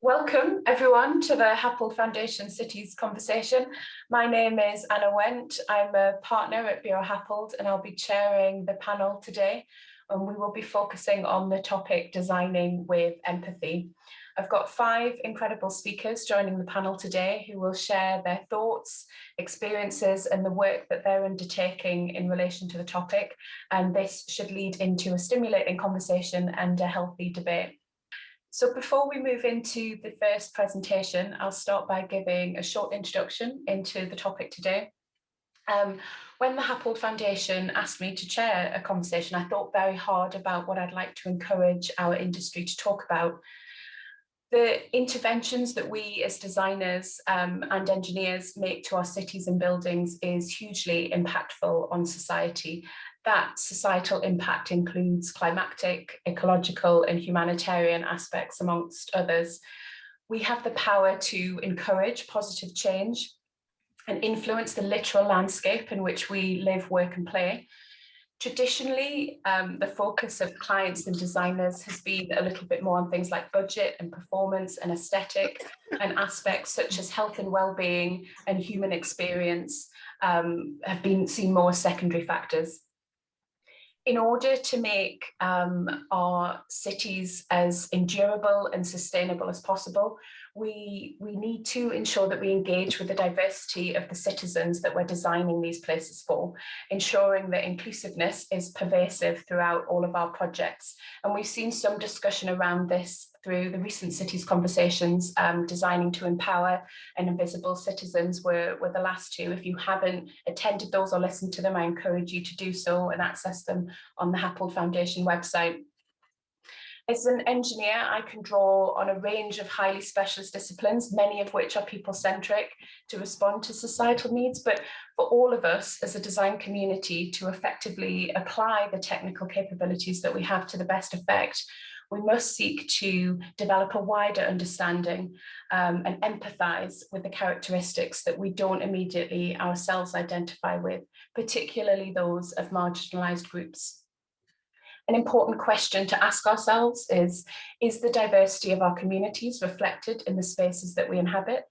Welcome everyone to the Happel Foundation Cities Conversation. My name is Anna Wendt. I'm a partner at Bureau Happel and I'll be chairing the panel today, and we will be focusing on the topic designing with empathy. I've got 5 incredible speakers joining the panel today who will share their thoughts, experiences and the work that they're undertaking in relation to the topic, and this should lead into a stimulating conversation and a healthy debate. So before we move into the first presentation, I'll start by giving a short introduction into the topic today. When the Happel Foundation asked me to chair a conversation, I thought very hard about what I'd like to encourage our industry to talk about. The interventions that we as designers and engineers make to our cities and buildings is hugely impactful on society. That societal impact includes climatic, ecological and humanitarian aspects, amongst others. We have the power to encourage positive change and influence the literal landscape in which we live, work and play. Traditionally, the focus of clients and designers has been a little bit more on things like budget and performance and aesthetic, and aspects such as health and well-being and human experience have been seen more as secondary factors. In order to make our cities as endurable and sustainable as possible, we need to ensure that we engage with the diversity of the citizens that we're designing these places for, ensuring that inclusiveness is pervasive throughout all of our projects. And we've seen some discussion around this through the recent cities conversations. Designing to Empower and Invisible Citizens were the last 2. If you haven't attended those or listened to them, I encourage you to do so and access them on the Happel Foundation website. As an engineer, I can draw on a range of highly specialist disciplines, many of which are people-centric, to respond to societal needs. But for all of us as a design community to effectively apply the technical capabilities that we have to the best effect, we must seek to develop a wider understanding and empathize with the characteristics that we don't immediately ourselves identify with, particularly those of marginalized groups. An important question to ask ourselves is the diversity of our communities reflected in the spaces that we inhabit?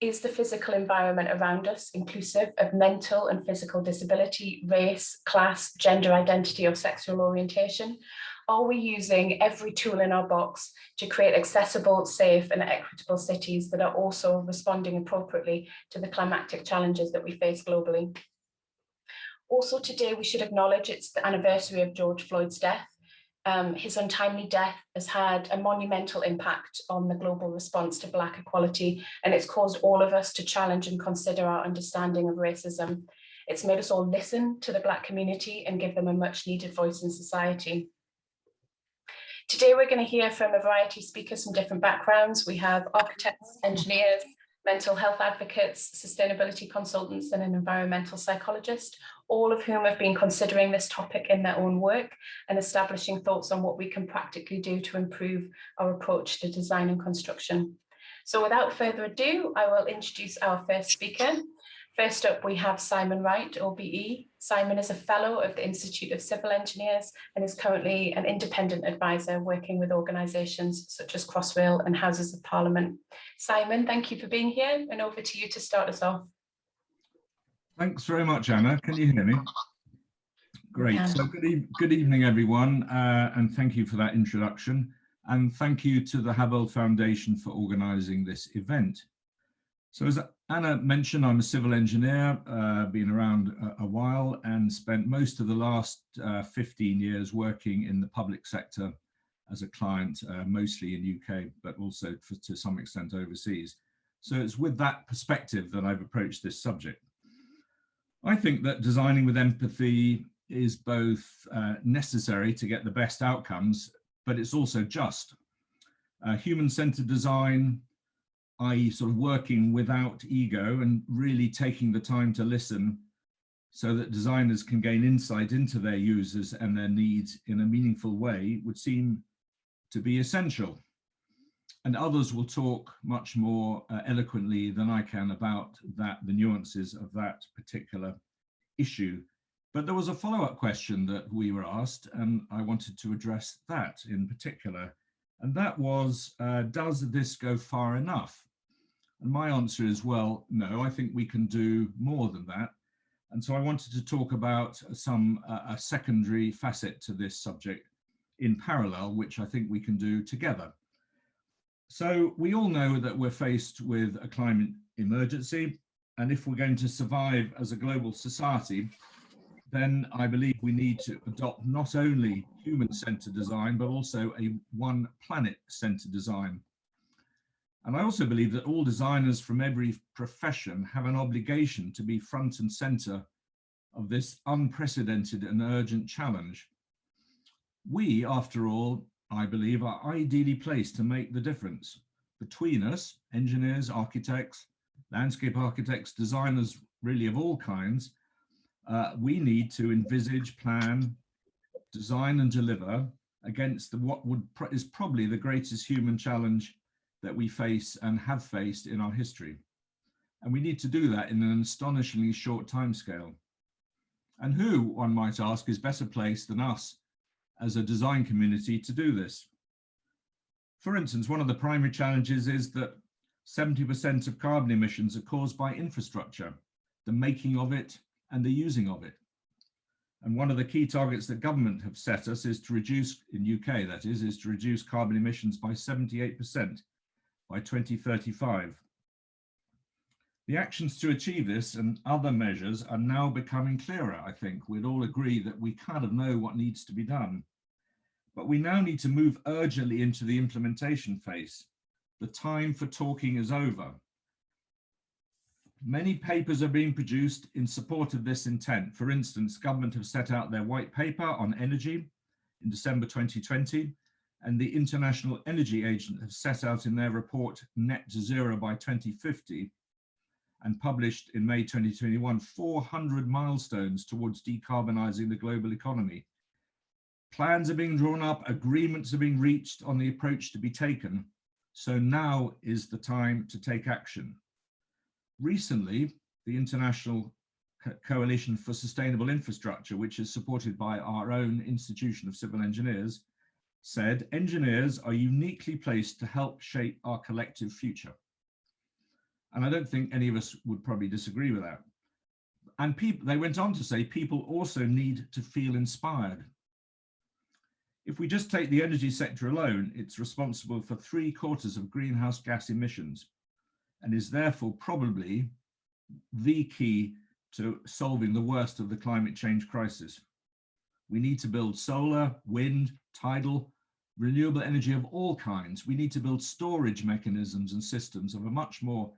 Is the physical environment around us inclusive of mental and physical disability, race, class, gender identity, or sexual orientation? Are we using every tool in our box to create accessible, safe, and equitable cities that are also responding appropriately to the climatic challenges that we face globally? Also today, we should acknowledge it's the anniversary of George Floyd's death. His untimely death has had a monumental impact on the global response to Black equality, and it's caused all of us to challenge and consider our understanding of racism. It's made us all listen to the Black community and give them a much needed voice in society. Today, we're going to hear from a variety of speakers from different backgrounds. We have architects, engineers, mental health advocates, sustainability consultants, and an environmental psychologist, all of whom have been considering this topic in their own work and establishing thoughts on what we can practically do to improve our approach to design and construction. So without further ado, I will introduce our first speaker. First up, we have Simon Wright, OBE. Simon is a fellow of the Institute of Civil Engineers and is currently an independent advisor working with organisations such as Crossrail and Houses of Parliament. Simon, thank you for being here, and over to you to start us off. Thanks very much, Anna. Can you hear me? Great. So good evening, everyone, and thank you for that introduction. And thank you to the Happel Foundation for organising this event. So as Anna mentioned, I'm a civil engineer, been around a while and spent most of the last 15 years working in the public sector as a client, mostly in UK, but also to some extent overseas. So it's with that perspective that I've approached this subject. I think that designing with empathy is both necessary to get the best outcomes, but it's also just. Human-centered design, i.e. sort of working without ego and really taking the time to listen so that designers can gain insight into their users and their needs in a meaningful way, would seem to be essential. And others will talk much more eloquently than I can about the nuances of that particular issue. But there was a follow-up question that we were asked, and I wanted to address that in particular. And that was, does this go far enough? And my answer is, well, no, I think we can do more than that. And so I wanted to talk about a secondary facet to this subject in parallel, which I think we can do together. So we all know that we're faced with a climate emergency, and if we're going to survive as a global society, then I believe we need to adopt not only human-centered design, but also a one planet-centered design. And I also believe that all designers from every profession have an obligation to be front and center of this unprecedented and urgent challenge. We, after all, I believe, are ideally placed to make the difference. Between us, engineers, architects, landscape architects, designers really of all kinds, we need to envisage, plan, design and deliver against what is probably the greatest human challenge that we face and have faced in our history. And we need to do that in an astonishingly short timescale. And who, one might ask, is better placed than us as a design community to do this? For instance, one of the primary challenges is that 70% of carbon emissions are caused by infrastructure, the making of it and the using of it. And one of the key targets that government have set us is to reduce, in UK that is to reduce carbon emissions by 78% by 2035. The actions to achieve this and other measures are now becoming clearer, I think. We'd all agree that we kind of know what needs to be done. But we now need to move urgently into the implementation phase. The time for talking is over. Many papers are being produced in support of this intent. For instance, government have set out their white paper on energy in December 2020, and the International Energy Agency have set out in their report Net Zero by 2050 and published in May 2021 400 milestones towards decarbonizing the global economy. Plans are being drawn up, agreements are being reached on the approach to be taken. So now is the time to take action. Recently, the International Coalition for Sustainable Infrastructure, which is supported by our own Institution of Civil Engineers, said engineers are uniquely placed to help shape our collective future. And I don't think any of us would probably disagree with that. And they went on to say people also need to feel inspired. If we just take the energy sector alone, it's responsible for 3/4 of greenhouse gas emissions and is therefore probably the key to solving the worst of the climate change crisis. We need to build solar, wind, tidal, renewable energy of all kinds. We need to build storage mechanisms and systems of a much more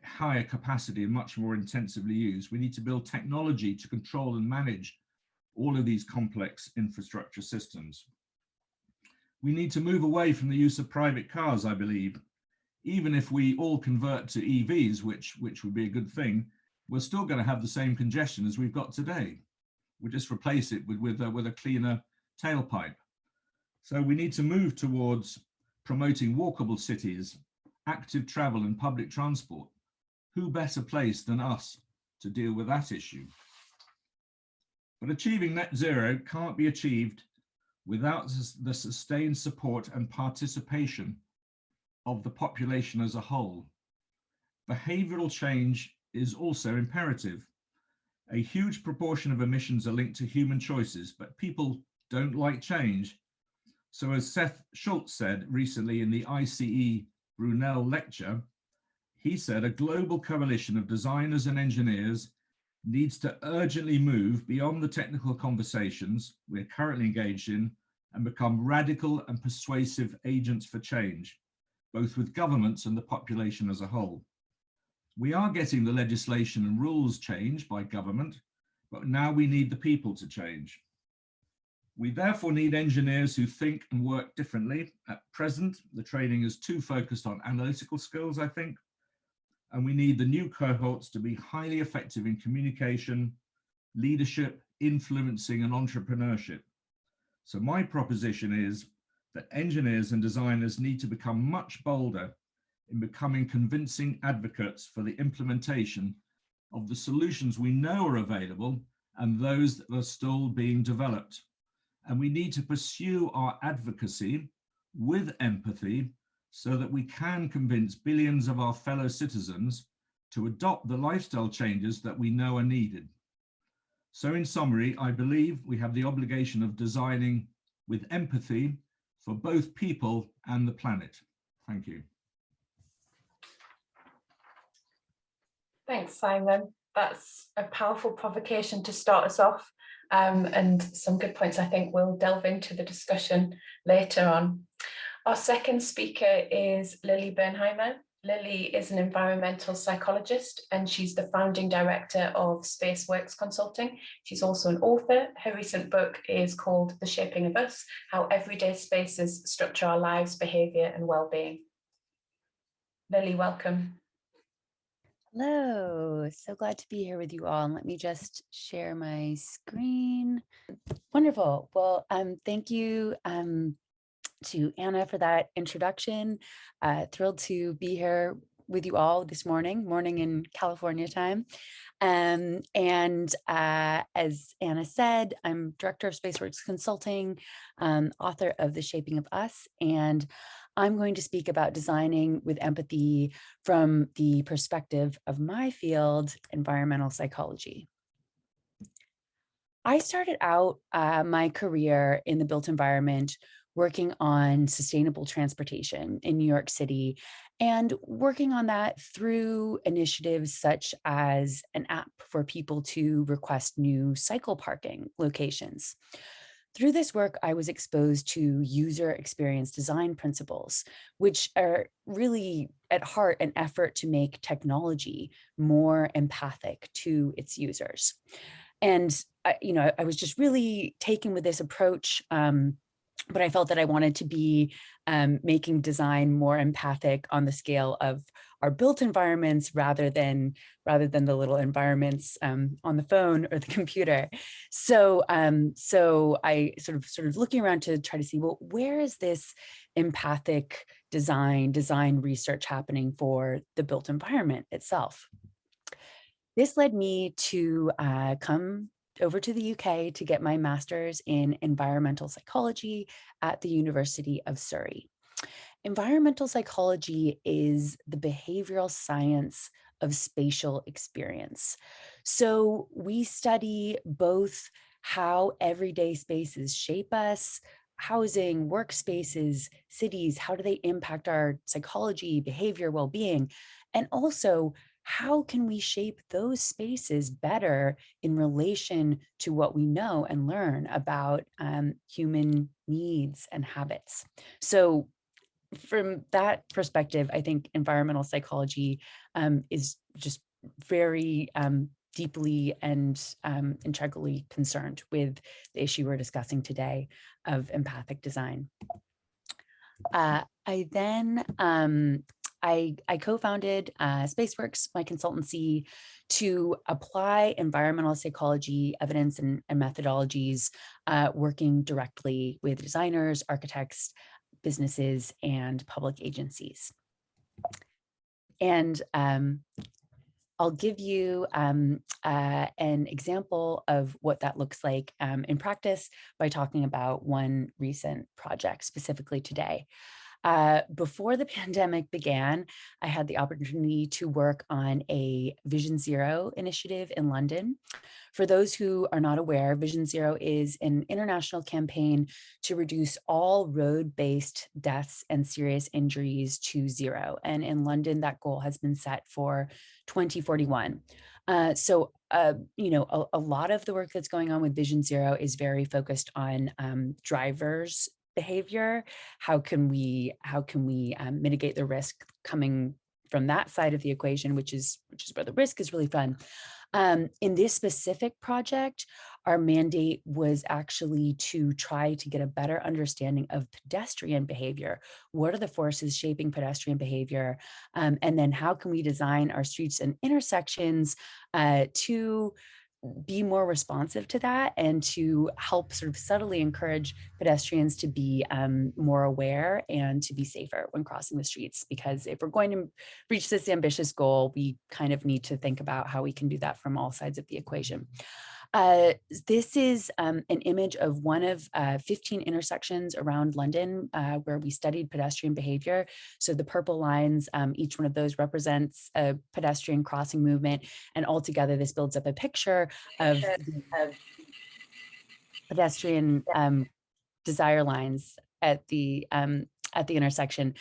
higher capacity and much more intensively used. We need to build technology to control and manage all of these complex infrastructure systems. We need to move away from the use of private cars, I believe. Even if we all convert to EVs, which would be a good thing, we're still going to have the same congestion as we've got today. We just replace it with a cleaner tailpipe. So we need to move towards promoting walkable cities, active travel and public transport. Who better placed than us to deal with that issue? But achieving net zero can't be achieved without the sustained support and participation of the population as a whole. Behavioral change is also imperative. A huge proportion of emissions are linked to human choices, but people don't like change. So as Seth Schultz said recently in the ICE Brunel lecture, he said a global coalition of designers and engineers needs to urgently move beyond the technical conversations we're currently engaged in and become radical and persuasive agents for change, both with governments and the population as a whole. We are getting the legislation and rules changed by government, but now we need the people to change. We therefore need engineers who think and work differently. At present, the training is too focused on analytical skills, I think, and we need the new cohorts to be highly effective in communication, leadership, influencing, and entrepreneurship. So my proposition is that engineers and designers need to become much bolder in becoming convincing advocates for the implementation of the solutions we know are available and those that are still being developed. And we need to pursue our advocacy with empathy so that we can convince billions of our fellow citizens to adopt the lifestyle changes that we know are needed. So in summary, I believe we have the obligation of designing with empathy for both people and the planet. Thank you. Thanks, Simon. That's a powerful provocation to start us off, and some good points I think we'll delve into the discussion later on. Our second speaker is Lily Bernheimer. Lily is an environmental psychologist and she's the founding director of Spaceworks Consulting. She's also an author. Her recent book is called The Shaping of Us: How Everyday Spaces Structure Our Lives, Behaviour and Wellbeing. Lily, welcome. Hello, so glad to be here with you all. And let me just share my screen. Wonderful. Well, thank you to Anna for that introduction. Thrilled to be here with you all this morning in California time. As Anna said, I'm director of Spaceworks Consulting, author of The Shaping of Us, and I'm going to speak about designing with empathy from the perspective of my field, environmental psychology. I started out my career in the built environment working on sustainable transportation in New York City, and working on that through initiatives such as an app for people to request new cycle parking locations. Through this work, I was exposed to user experience design principles, which are really at heart an effort to make technology more empathic to its users. And I was just really taken with this approach, but I felt that I wanted to be making design more empathic on the scale of our built environments rather than the little environments on the phone or the computer. So I sort of looking around to try to see, well, where is this empathic design research happening for the built environment itself? This led me to come over to the UK to get my master's in environmental psychology at the University of Surrey. Environmental psychology is the behavioral science of spatial experience. So we study both how everyday spaces shape us, housing, workspaces, cities, how do they impact our psychology, behavior, well-being, and also how can we shape those spaces better in relation to what we know and learn about human needs and habits? So from that perspective, I think environmental psychology is just very deeply and integrally concerned with the issue we're discussing today of empathic design. I then I co-founded Spaceworks, my consultancy, to apply environmental psychology evidence and methodologies, working directly with designers, architects, businesses, and public agencies. And I'll give you an example of what that looks like in practice by talking about one recent project specifically today. Before the pandemic began, I had the opportunity to work on a Vision Zero initiative in London. For those who are not aware, Vision Zero is an international campaign to reduce all road-based deaths and serious injuries to zero. And in London, that goal has been set for 2041. So a lot of the work that's going on with Vision Zero is very focused on drivers' behavior. How can we mitigate the risk coming from that side of the equation, which is where the risk is really fun. In this specific project, our mandate was actually to try to get a better understanding of pedestrian behavior. What are the forces shaping pedestrian behavior? And then how can we design our streets and intersections to be more responsive to that and to help sort of subtly encourage pedestrians to be more aware and to be safer when crossing the streets. Because if we're going to reach this ambitious goal, we kind of need to think about how we can do that from all sides of the equation. This is an image of one of 15 intersections around London where we studied pedestrian behavior. So the purple lines, each one of those represents a pedestrian crossing movement, and altogether this builds up a picture of pedestrian desire lines at the intersection.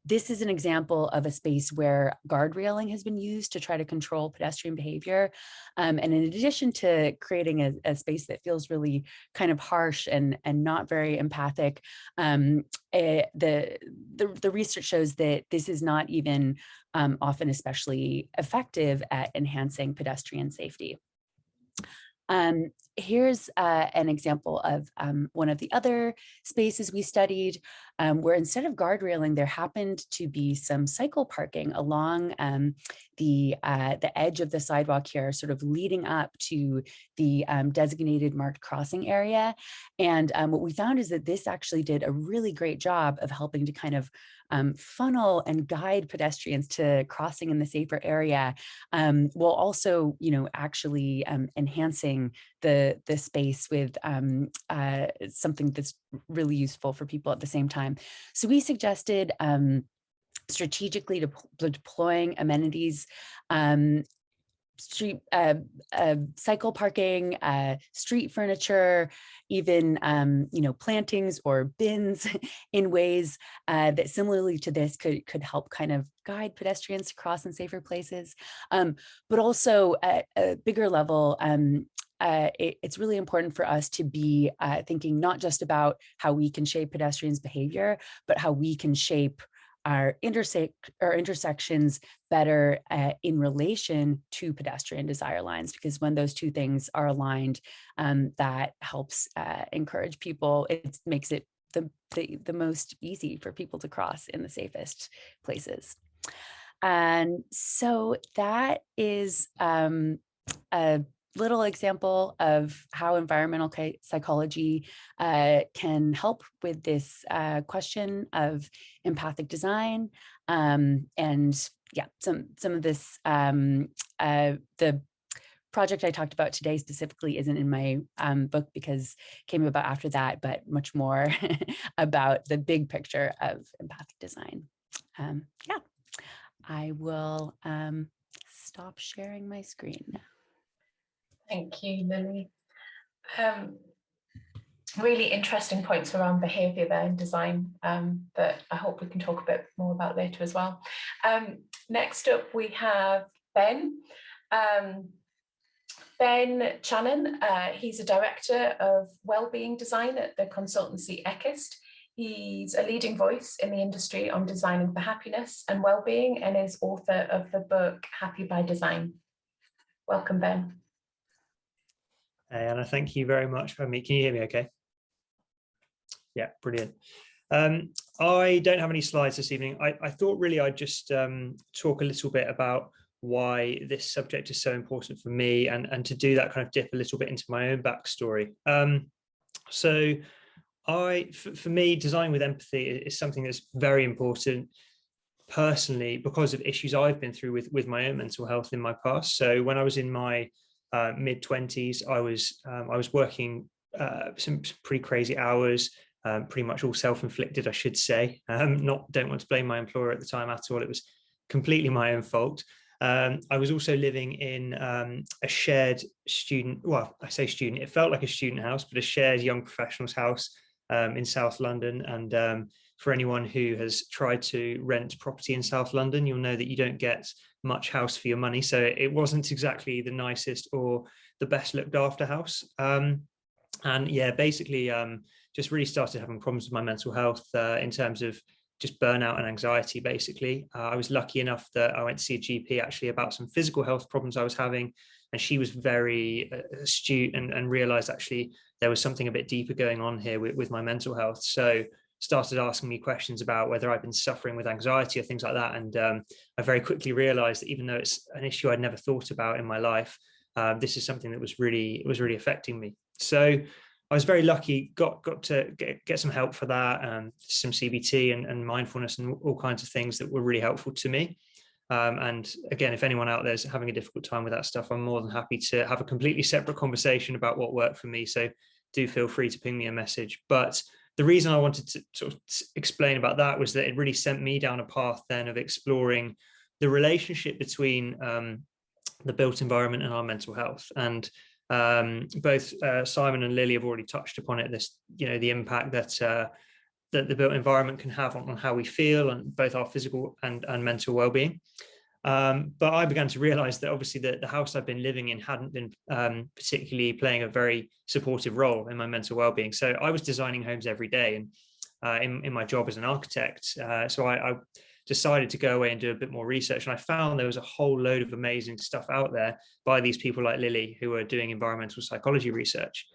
This is an example of a space where guard railing has been used to try to control pedestrian behavior. And in addition to creating a space that feels really kind of harsh and not very empathic, the research shows that this is not even often especially effective at enhancing pedestrian safety. Here's an example of one of the other spaces we studied, where instead of guard railing, there happened to be some cycle parking along the edge of the sidewalk here, sort of leading up to the designated marked crossing area. And what we found is that this actually did a really great job of helping to kind of funnel and guide pedestrians to crossing in the safer area, while also, actually enhancing the space with something that's really useful for people at the same time. So we suggested strategically deploying amenities, street cycle parking, street furniture, even plantings or bins in ways that similarly to this could help kind of guide pedestrians to cross in safer places, but also at a bigger level. It's really important for us to be thinking not just about how we can shape pedestrians' behavior, but how we can shape our intersections better in relation to pedestrian desire lines, because when those two things are aligned, that helps encourage people. It makes it the most easy for people to cross in the safest places. And so that is a little example of how environmental psychology can help with this question of empathic design. And yeah, some of this, the project I talked about today specifically isn't in my book because it came about after that, but much more about the big picture of empathic design. Yeah, I will stop sharing my screen now. Thank you, Lily. Really interesting points around behaviour there in design that I hope we can talk a bit more about later as well. Next up, we have Ben. Ben Shannon, he's a director of wellbeing design at the consultancy Echist. He's a leading voice in the industry on designing for happiness and wellbeing, and is author of the book Happy by Design. Welcome, Ben. Hey, Anna, thank you very much for me. Can you hear me okay? Yeah, brilliant. I don't have any slides this evening. I thought really I'd just talk a little bit about why this subject is so important for me, and to do that kind of dip a little bit into my own backstory. So for me, design with empathy is something that's very important personally because of issues I've been through with my own mental health in my past. So when I was in my mid-20s, I was working some pretty crazy hours, pretty much all self-inflicted, I should say. Don't want to blame my employer at the time at all. It was completely my own fault. I was also living in a shared student, well, I say student, it felt like a student house, but a shared young professionals house in South London. And for anyone who has tried to rent property in South London, you'll know that you don't get much house for your money. So it wasn't exactly the nicest or the best looked after house. And yeah, basically just really started having problems with my mental health in terms of just burnout and anxiety, basically. I was lucky enough that I went to see a GP actually about some physical health problems I was having, and she was very astute and realized actually there was something a bit deeper going on here with my mental health. So started asking me questions about whether I'd been suffering with anxiety or things like that. And I very quickly realized that even though it's an issue I'd never thought about in my life, this is something that was really affecting me. So I was very lucky, got to get some help for that, some CBT and mindfulness and all kinds of things that were really helpful to me. And again, if anyone out there is having a difficult time with that stuff, I'm more than happy to have a completely separate conversation about what worked for me. So do feel free to ping me a message. But the reason I wanted to sort of explain about that was that it really sent me down a path then of exploring the relationship between the built environment and our mental health. And both Simon and Lily have already touched upon it, the impact that that the built environment can have on how we feel and both our physical and mental well-being. But I began to realize that obviously the house I've been living in hadn't been particularly playing a very supportive role in my mental well-being. So I was designing homes every day, and in my job as an architect. So I decided to go away and do a bit more research. And I found there was a whole load of amazing stuff out there by these people like Lily, who are doing environmental psychology research.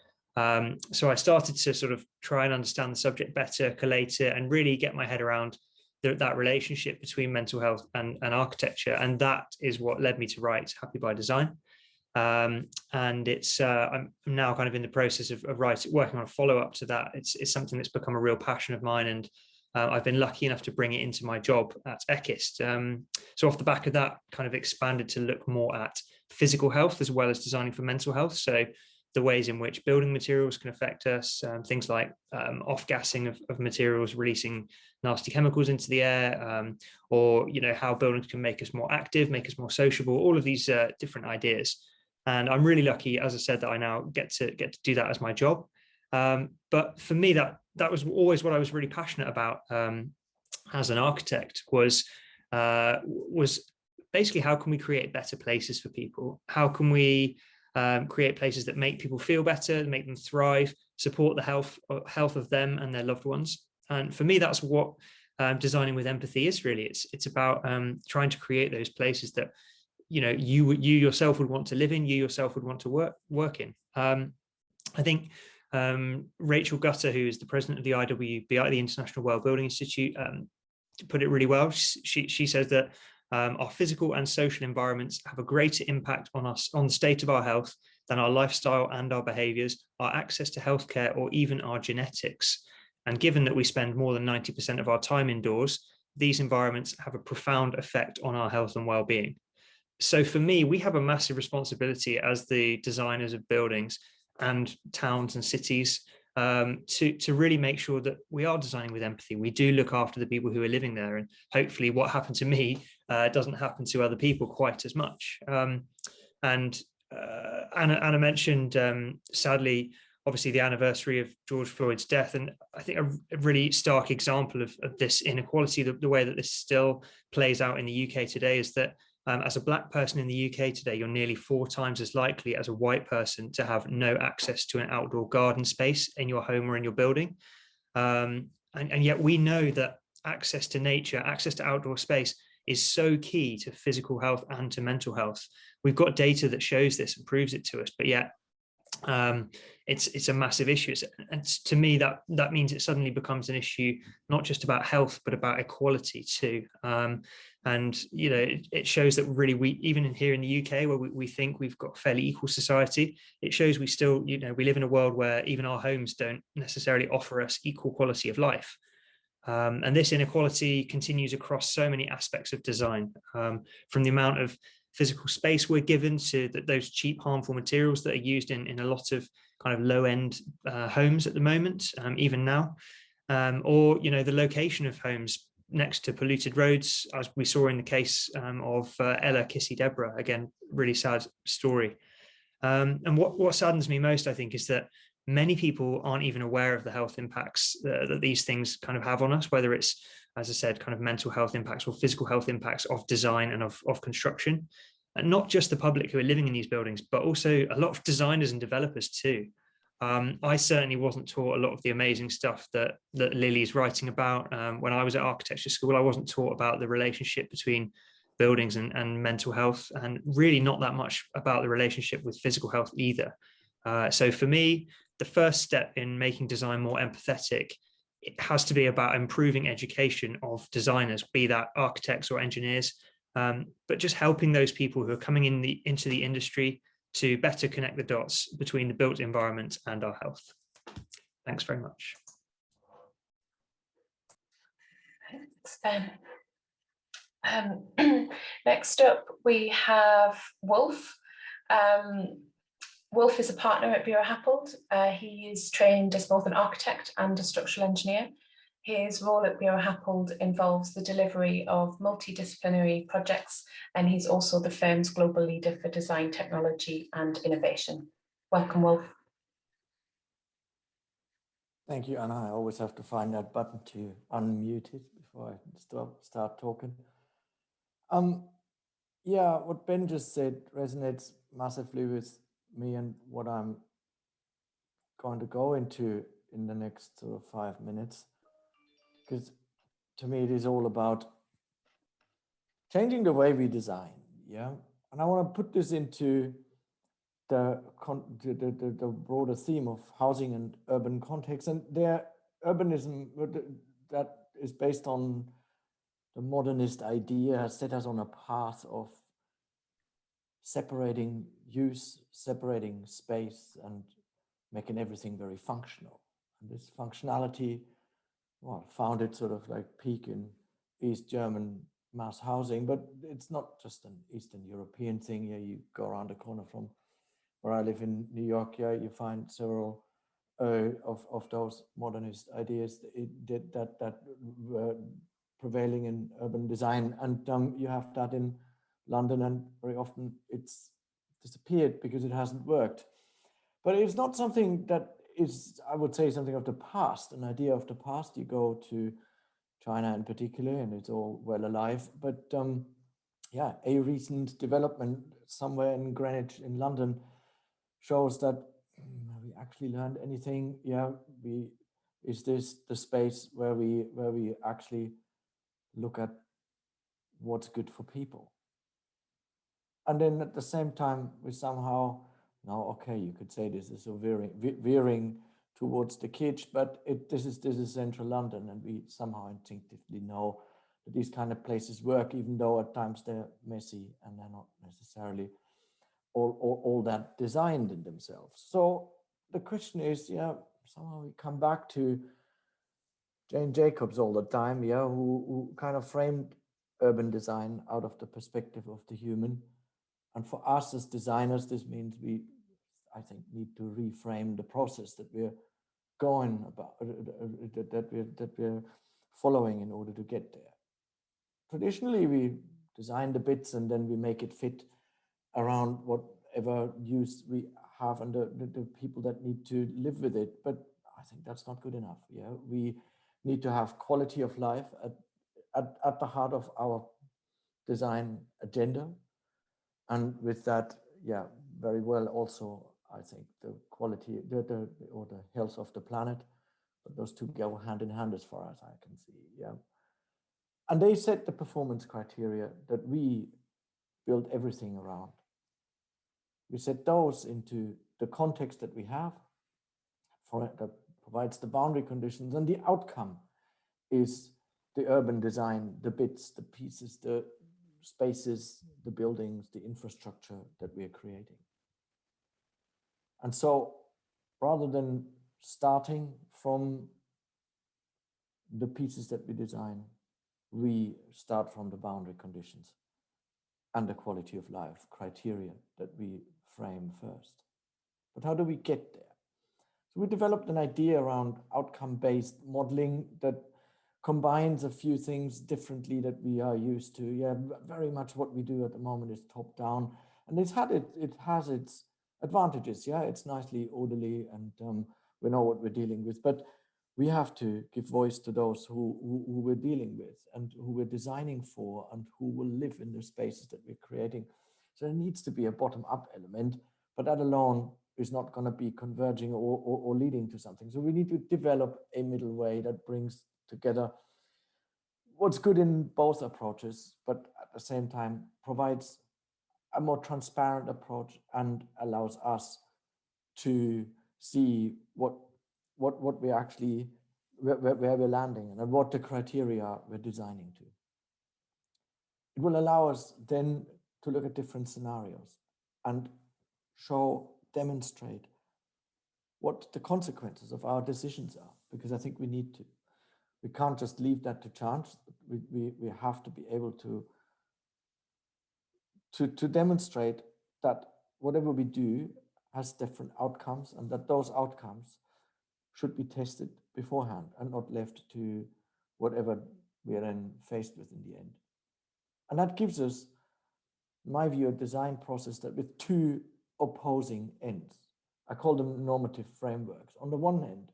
So I started to sort of try and understand the subject better, collate it, and really get my head around that relationship between mental health and architecture. And that is what led me to write Happy by Design. And it's I'm now kind of in the process of working on a follow-up to that. It's something that's become a real passion of mine, and I've been lucky enough to bring it into my job at Eckist. So off the back of that, kind of expanded to look more at physical health as well as designing for mental health. So the ways in which building materials can affect us, things like off-gassing of materials, releasing nasty chemicals into the air, or how buildings can make us more active, make us more sociable, all of these different ideas. And I'm really lucky, as I said, that I now get to do that as my job. But for me, that was always what I was really passionate about as an architect, was basically how can we create better places for people? How can we create places that make people feel better, make them thrive, support the health of them and their loved ones? And for me, that's what designing with empathy is really. It's about trying to create those places that you yourself would want to live in, you yourself would want to work in. I think Rachel Gutter, who is the president of the IWBI, the International World Building Institute, put it really well. She says that our physical and social environments have a greater impact on us, on the state of our health, than our lifestyle and our behaviours, our access to healthcare, or even our genetics. And given that we spend more than 90% of our time indoors, these environments have a profound effect on our health and well-being. So for me, we have a massive responsibility as the designers of buildings and towns and cities to really make sure that we are designing with empathy. We do look after the people who are living there, and hopefully what happened to me doesn't happen to other people quite as much. And Anna mentioned, sadly, obviously the anniversary of George Floyd's death, and I think a really stark example of this inequality, the way that this still plays out in the UK today, is that as a Black person in the UK today, you're nearly 4 times as likely as a white person to have no access to an outdoor garden space in your home or in your building. And yet we know that access to nature, access to outdoor space is so key to physical health and to mental health. We've got data that shows this and proves it to us, but yet it's a massive issue. And to me, that means it suddenly becomes an issue not just about health, but about equality too. And it shows that really we, even here in the UK, where we think we've got fairly equal society, it shows we still, we live in a world where even our homes don't necessarily offer us equal quality of life. And this inequality continues across so many aspects of design, from the amount of physical space we're given to those cheap, harmful materials that are used in a lot of kind of low-end homes at the moment, even now, or the location of homes next to polluted roads, as we saw in the case of Ella Kissy Deborah. Again, really sad story. And what saddens me most, I think, is that many people aren't even aware of the health impacts that these things kind of have on us, whether it's, as I said, kind of mental health impacts or physical health impacts of design and of construction. And not just the public who are living in these buildings, but also a lot of designers and developers too. I certainly wasn't taught a lot of the amazing stuff that Lily's writing about. When I was at architecture school, I wasn't taught about the relationship between buildings and mental health, and really not that much about the relationship with physical health either. So for me, the first step in making design more empathetic, it has to be about improving education of designers, be that architects or engineers, but just helping those people who are coming into the industry to better connect the dots between the built environment and our health. Thanks very much. Thanks, Ben. Next up, we have Wolf. Wolf is a partner at Bureau Happold. He is trained as both an architect and a structural engineer. His role at Bureau Happold involves the delivery of multidisciplinary projects, and he's also the firm's global leader for design, technology, and innovation. Welcome, Wolf. Thank you, Anna. I always have to find that button to unmute it before I start talking. Yeah, what Ben just said resonates massively with me and what I'm going to go into in the next sort of 5 minutes, because to me it is all about changing the way we design. Yeah, and I want to put this into the broader theme of housing and urban context, and their urbanism that is based on the modernist idea has set us on a path of separating use, separating space, and making everything very functional. And this functionality, well, found its sort of like peak in East German mass housing, but it's not just an Eastern European thing. Yeah, you go around the corner from where I live in New York, yeah, you find several of those modernist ideas that were prevailing in urban design, and you have that in London, and very often it's disappeared because it hasn't worked. But it's not something that is, I would say, something of the past, an idea of the past. You go to China in particular, and it's all well alive. But yeah, a recent development somewhere in Greenwich in London shows that we actually learned anything. Yeah, is this the space where we actually look at what's good for people? And then at the same time, we somehow, now, okay, you could say this is a veering towards the kitsch, but this is central London, and we somehow instinctively know that these kind of places work, even though at times they're messy and they're not necessarily all that designed in themselves. So the question is, yeah, somehow we come back to Jane Jacobs all the time, yeah, who kind of framed urban design out of the perspective of the human. And for us as designers, this means we, I think, need to reframe the process that we're going about, that we're following in order to get there. Traditionally, we design the bits and then we make it fit around whatever use we have and the people that need to live with it. But I think that's not good enough. Yeah, we need to have quality of life at the heart of our design agenda. And with that, yeah, very well also, I think, the quality or the health of the planet. But those two go hand in hand as far as I can see. Yeah. And they set the performance criteria that we build everything around. We set those into the context that we have for it, that provides the boundary conditions, and the outcome is the urban design, the bits, the pieces, the spaces, the buildings, the infrastructure that we are creating. And so rather than starting from the pieces that we design, we start from the boundary conditions and the quality of life criteria that we frame first. But how do we get there? So we developed an idea around outcome-based modeling that combines a few things differently that we are used to. Yeah, very much what we do at the moment is top-down, and it has its advantages. Yeah, it's nicely orderly, and we know what we're dealing with. But we have to give voice to those who we're dealing with and who we're designing for and who will live in the spaces that we're creating. So there needs to be a bottom-up element, but that alone is not going to be converging or leading to something. So we need to develop a middle way that brings together what's good in both approaches, but at the same time provides a more transparent approach and allows us to see what we actually, where we're landing and what the criteria we're designing to. It will allow us then to look at different scenarios and demonstrate what the consequences of our decisions are, because I think we need to. We can't just leave that to chance. We have to be able to demonstrate that whatever we do has different outcomes, and that those outcomes should be tested beforehand and not left to whatever we are then faced with in the end. And that gives us, in my view, a design process that with two opposing ends. I call them normative frameworks. On the one hand,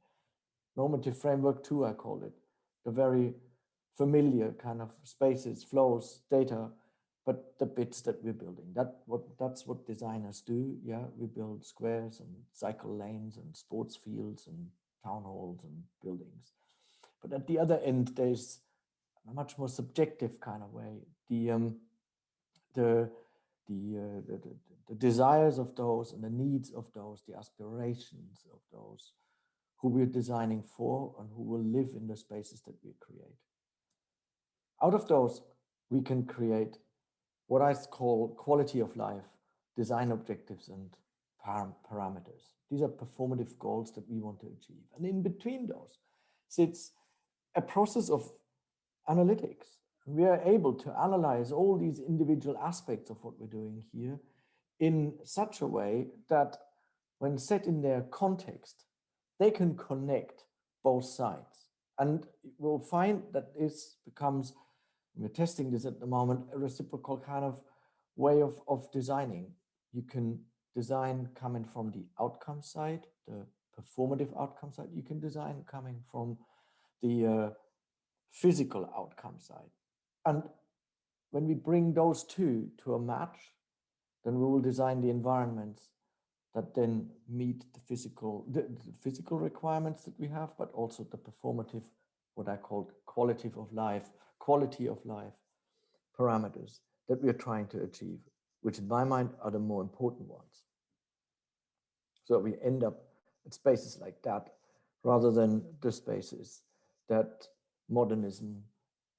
normative framework 2, I call it, the very familiar kind of spaces, flows, data, but the bits that we're building. That's what designers do. Yeah, we build squares and cycle lanes and sports fields and town halls and buildings. But at the other end, there's a much more subjective kind of way. The desires of those and the needs of those, the aspirations of those who we're designing for and who will live in the spaces that we create. Out of those, we can create what I call quality of life, design objectives, and parameters. These are performative goals that we want to achieve. And in between those sits a process of analytics. We are able to analyze all these individual aspects of what we're doing here in such a way that when set in their context, they can connect both sides. And we'll find that this becomes, we're testing this at the moment, a reciprocal kind of way of designing. You can design coming from the outcome side, the performative outcome side. You can design coming from the physical outcome side. And when we bring those two to a match, then we will design the environments that then meet the physical requirements that we have, but also the performative, what I call quality of life parameters that we are trying to achieve, which in my mind are the more important ones. So we end up at spaces like that, rather than the spaces that modernism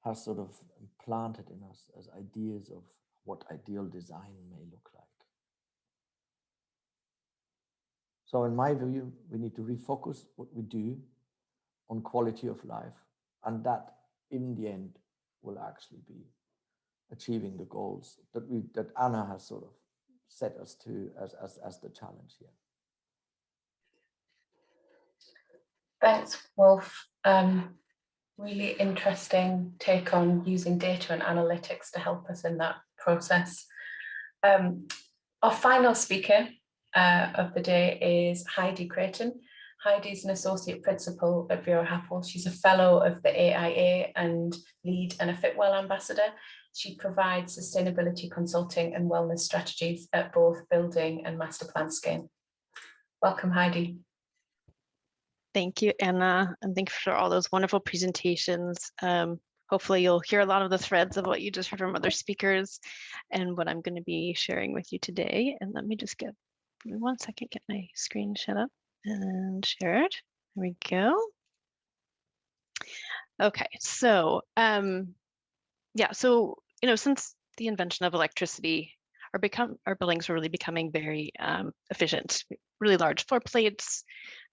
has sort of implanted in us as ideas of what ideal design may look like. So in my view, we need to refocus what we do on quality of life, and that in the end will actually be achieving the goals that Anna has sort of set us to as the challenge here. Thanks, Wolf. Really interesting take on using data and analytics to help us in that process. Our final speaker of the day is Heidi Creighton. Heidi is an associate principal at Bureau Happel. She's a fellow of the AIA and lead and a Fitwell ambassador. She provides sustainability consulting and wellness strategies at both building and master plan scale. Welcome, Heidi. Thank you, Anna, and thank you for all those wonderful presentations. Hopefully you'll hear a lot of the threads of what you just heard from other speakers and what I'm going to be sharing with you today. And let me just give me 1 second, get my screen shut up and share it. There we go. Okay, so yeah, so since the invention of electricity, our buildings are really becoming very efficient. Really large floor plates,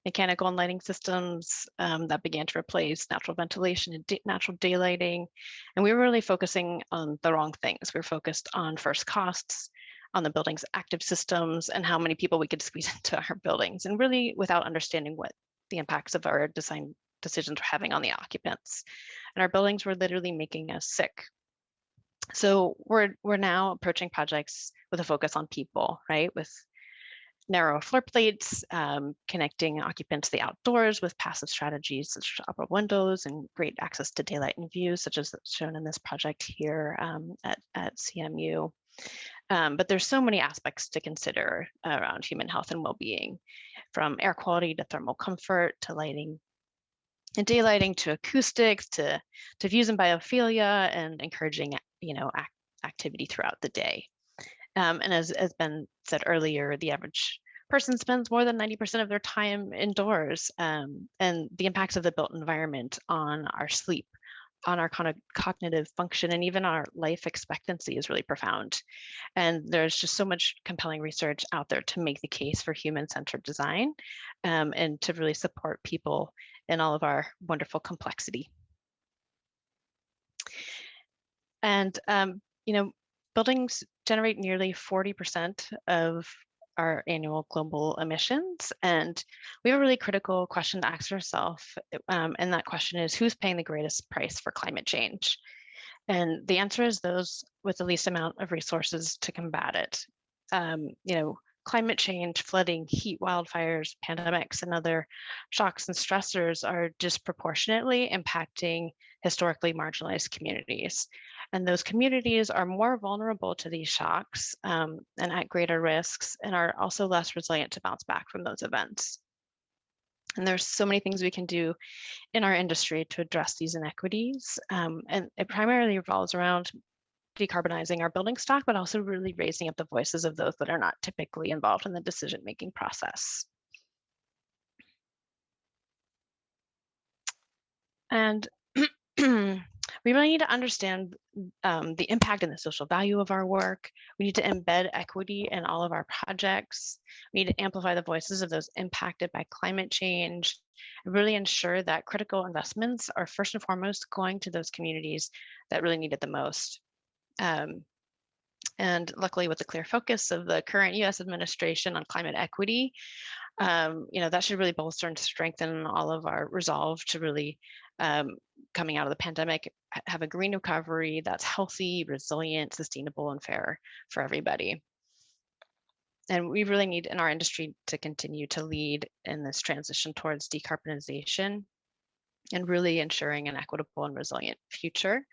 mechanical and lighting systems that began to replace natural ventilation and natural daylighting. And we were really focusing on the wrong things. We were focused on first costs, on the building's active systems, and how many people we could squeeze into our buildings, and really without understanding what the impacts of our design decisions were having on the occupants. And our buildings were literally making us sick. So we're now approaching projects with a focus on people, right? With narrow floor plates, connecting occupants to the outdoors with passive strategies such as upper windows and great access to daylight and views, such as shown in this project here at CMU. But there's so many aspects to consider around human health and well-being, from air quality to thermal comfort to lighting and daylighting to acoustics to views and biophilia and encouraging activity throughout the day. And as Ben said earlier, the average person spends more than 90% of their time indoors, and the impacts of the built environment on our sleep, on our cognitive function, and even our life expectancy is really profound. And there's just so much compelling research out there to make the case for human-centered design and to really support people in all of our wonderful complexity. And, buildings generate nearly 40% of our annual global emissions. And we have a really critical question to ask ourselves. And that question is, who's paying the greatest price for climate change? And the answer is those with the least amount of resources to combat it. Climate change, flooding, heat, wildfires, pandemics, and other shocks and stressors are disproportionately impacting historically marginalized communities. And those communities are more vulnerable to these shocks and at greater risks, and are also less resilient to bounce back from those events. And there's so many things we can do in our industry to address these inequities. And it primarily revolves around decarbonizing our building stock, but also really raising up the voices of those that are not typically involved in the decision-making process. And we really need to understand the impact and the social value of our work. We need to embed equity in all of our projects. We need to amplify the voices of those impacted by climate change, and really ensure that critical investments are first and foremost going to those communities that really need it the most. And luckily, with the clear focus of the current US administration on climate equity, that should really bolster and strengthen all of our resolve to really, coming out of the pandemic, have a green recovery that's healthy, resilient, sustainable, and fair for everybody. And we really need in our industry to continue to lead in this transition towards decarbonization and really ensuring an equitable and resilient future.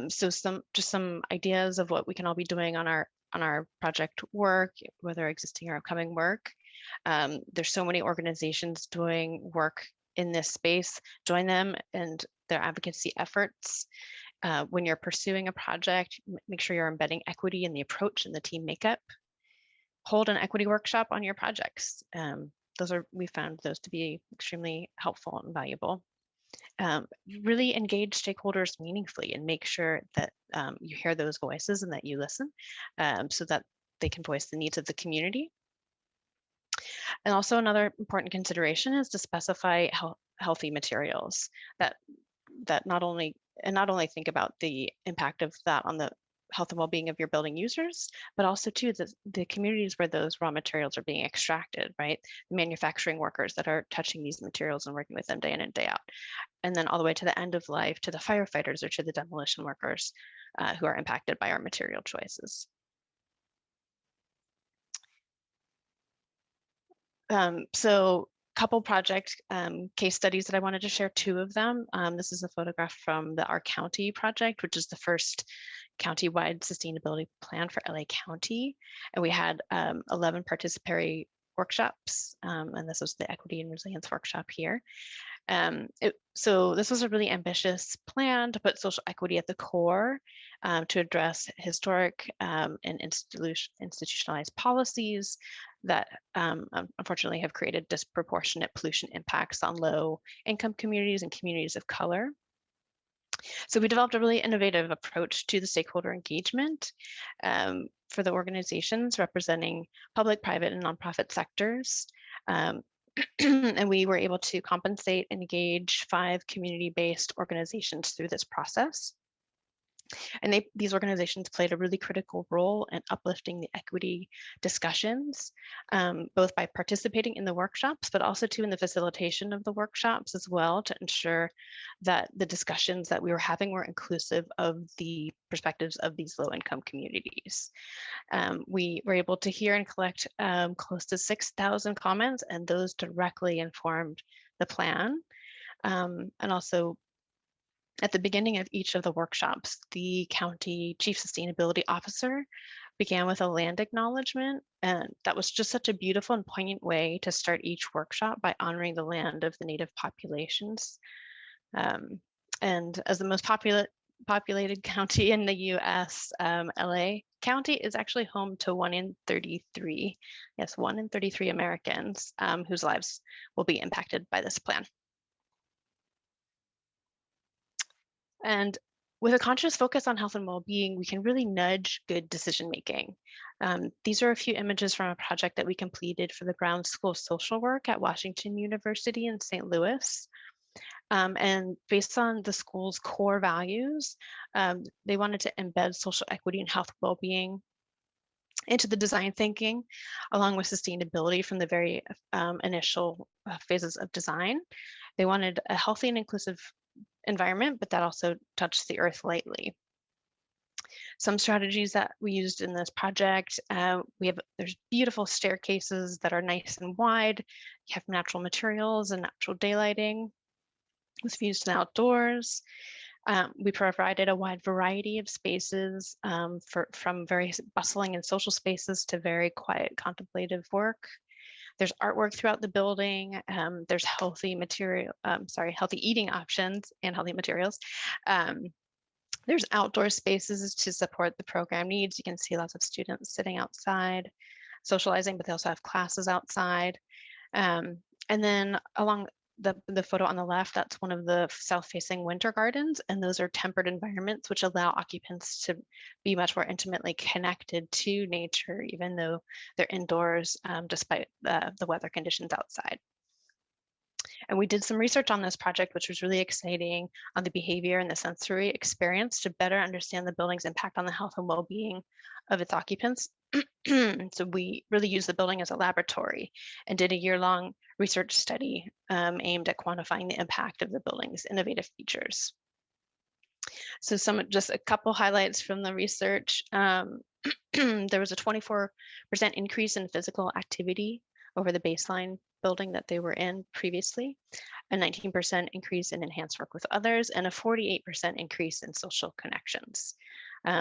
So some ideas of what we can all be doing on our project work, whether existing or upcoming work. There's so many organizations doing work in this space. Join them and their advocacy efforts. When you're pursuing a project, make sure you're embedding equity in the approach and the team makeup. Hold an equity workshop on your projects. We found those to be extremely helpful and valuable. Really engage stakeholders meaningfully and make sure that you hear those voices and that you listen so that they can voice the needs of the community. And also another important consideration is to specify healthy materials that not only think about the impact of that on the health and well-being of your building users, but also too the communities where those raw materials are being extracted, right? The manufacturing workers that are touching these materials and working with them day in and day out. And then all the way to the end of life, to the firefighters or to the demolition workers who are impacted by our material choices. So couple project case studies that I wanted to share, two of them. This is a photograph from the Our County project, which is the first county-wide sustainability plan for LA County. And we had 11 participatory workshops, and this was the equity and resilience workshop here. So this was a really ambitious plan to put social equity at the core to address historic and institutionalized policies that unfortunately have created disproportionate pollution impacts on low income communities and communities of color. So we developed a really innovative approach to the stakeholder engagement for the organizations representing public, private, and nonprofit sectors. And we were able to compensate and engage 5 community-based organizations through this process. And these organizations played a really critical role in uplifting the equity discussions, both by participating in the workshops, but also too in the facilitation of the workshops as well, to ensure that the discussions that we were having were inclusive of the perspectives of these low-income communities. We were able to hear and collect close to 6,000 comments, and those directly informed the plan. And also, at the beginning of each of the workshops, the county chief sustainability officer began with a land acknowledgement. And that was just such a beautiful and poignant way to start each workshop by honoring the land of the native populations. And as the most populated county in the US, LA County is actually home to 1 in 33, yes, 1 in 33 Americans whose lives will be impacted by this plan. And with a conscious focus on health and well-being, we can really nudge good decision-making. These are a few images from a project that we completed for the Brown School of Social Work at Washington University in St. Louis. And based on the school's core values, they wanted to embed social equity and health well-being into the design thinking, along with sustainability from the very initial phases of design. They wanted a healthy and inclusive environment, but that also touched the earth lightly. Some strategies that we used in this project, there's beautiful staircases that are nice and wide. You have natural materials and natural daylighting with views to the outdoors. We provided a wide variety of spaces from very bustling and social spaces to very quiet contemplative work. There's artwork throughout the building. There's healthy eating options and healthy materials. There's outdoor spaces to support the program needs. You can see lots of students sitting outside, socializing, but they also have classes outside. And then along the photo on the left, that's one of the south-facing winter gardens, and those are tempered environments which allow occupants to be much more intimately connected to nature, even though they're indoors, despite the weather conditions outside. And we did some research on this project, which was really exciting, on the behavior and the sensory experience to better understand the building's impact on the health and well-being of its occupants. So we really used the building as a laboratory and did a year-long research study aimed at quantifying the impact of the building's innovative features. So just a couple highlights from the research. There was a 24% increase in physical activity over the baseline building that they were in previously, a 19% increase in enhanced work with others, and a 48% increase in social connections.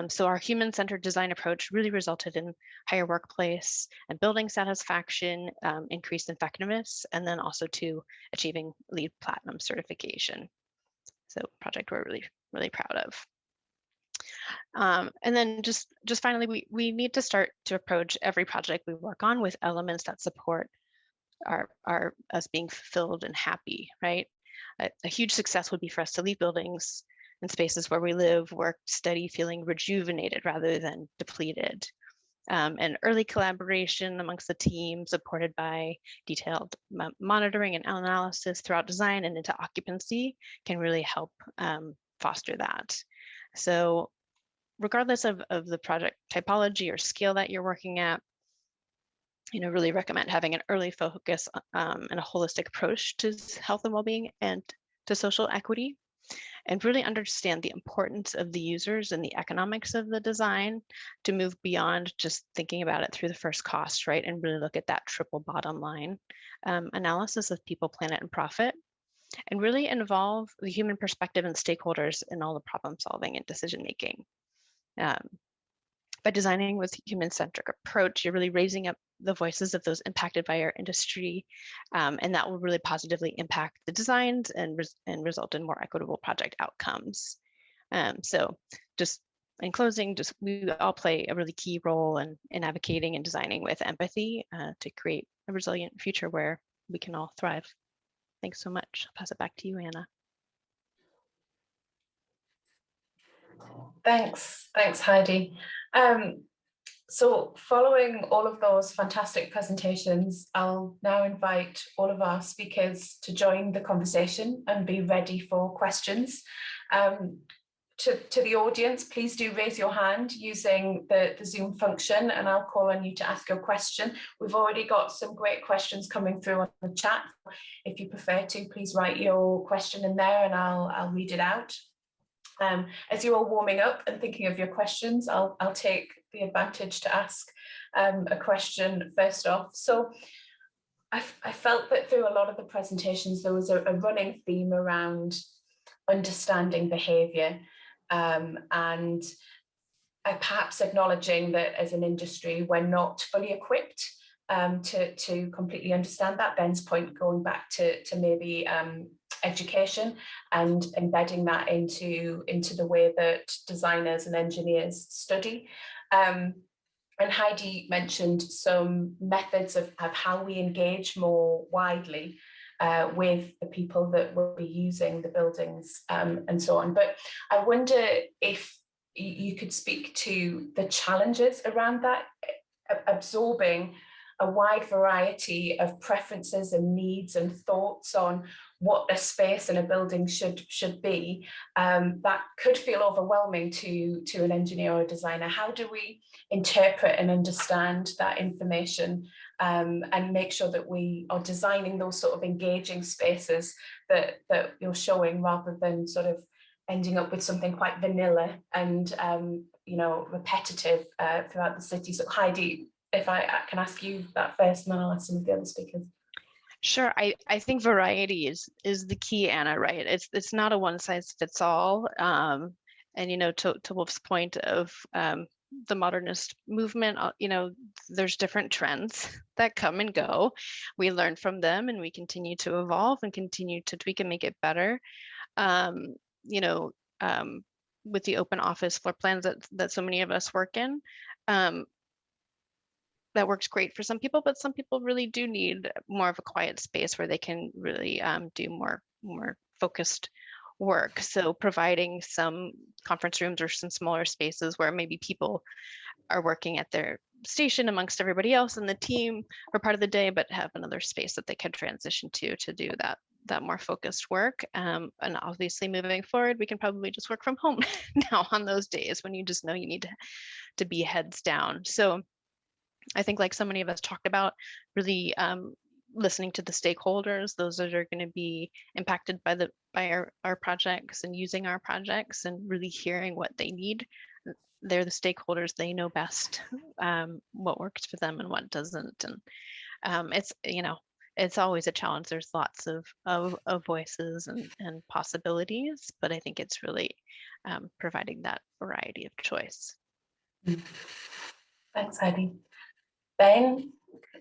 So our human-centered design approach really resulted in higher workplace and building satisfaction, increased effectiveness, and then also to achieving LEED Platinum certification. So a project we're really, really proud of. And then just finally, we need to start to approach every project we work on with elements that support us being fulfilled and happy, right? A huge success would be for us to leave buildings and spaces where we live, work, study, feeling rejuvenated rather than depleted. And early collaboration amongst the team, supported by detailed monitoring and analysis throughout design and into occupancy, can really help foster that. So regardless of the project typology or scale that you're working at, really recommend having an early focus and a holistic approach to health and well-being and to social equity, and really understand the importance of the users and the economics of the design to move beyond just thinking about it through the first cost, right? And really look at that triple bottom line analysis of people, planet, and profit, and really involve the human perspective and stakeholders in all the problem solving and decision making. By designing with human-centric approach, you're really raising up the voices of those impacted by our industry, and that will really positively impact the designs and result in more equitable project outcomes. So just in closing, we all play a really key role in advocating and designing with empathy to create a resilient future where we can all thrive. Thanks so much. I'll pass it back to you, Anna. Thanks, Heidi. So following all of those fantastic presentations, I'll now invite all of our speakers to join the conversation and be ready for questions. To the audience, please do raise your hand using the Zoom function, and I'll call on you to ask your question. We've already got some great questions coming through on the chat. If you prefer to, please write your question in there and I'll read it out. As you're all warming up and thinking of your questions, I'll take the advantage to ask a question first off. So I felt that through a lot of the presentations, there was a running theme around understanding behaviour and perhaps acknowledging that as an industry, we're not fully equipped to completely understand that. Ben's point going back to maybe education and embedding that into the way that designers and engineers study. And Heidi mentioned some methods of how we engage more widely with the people that will be using the buildings and so on. But I wonder if you could speak to the challenges around that, absorbing a wide variety of preferences and needs and thoughts on what a space in a building should be, that could feel overwhelming to an engineer or a designer. How do we interpret and understand that information and make sure that we are designing those sort of engaging spaces that you're showing, rather than sort of ending up with something quite vanilla and repetitive throughout the city? So Heidi, if I can ask you that first, and then I'll ask some of the other speakers. Sure, I think variety is the key, Anna, right? It's not a one size fits all. And to Wolf's point of the modernist movement, there's different trends that come and go. We learn from them and we continue to evolve and continue to tweak and make it better. With the open office floor plans that so many of us work in, that works great for some people, but some people really do need more of a quiet space where they can really do more focused work. So providing some conference rooms or some smaller spaces where maybe people are working at their station amongst everybody else in the team for part of the day, but have another space that they can transition to do that more focused work. And obviously moving forward, we can probably just work from home now on those days when you just know you need to be heads down. So I think, like so many of us talked about, really listening to the stakeholders, those that are going to be impacted by our projects and using our projects, and really hearing what they need. They're the stakeholders, they know best what works for them and what doesn't. And it's always a challenge. There's lots of voices and possibilities, but I think it's really providing that variety of choice. Thanks, Heidi. Ben,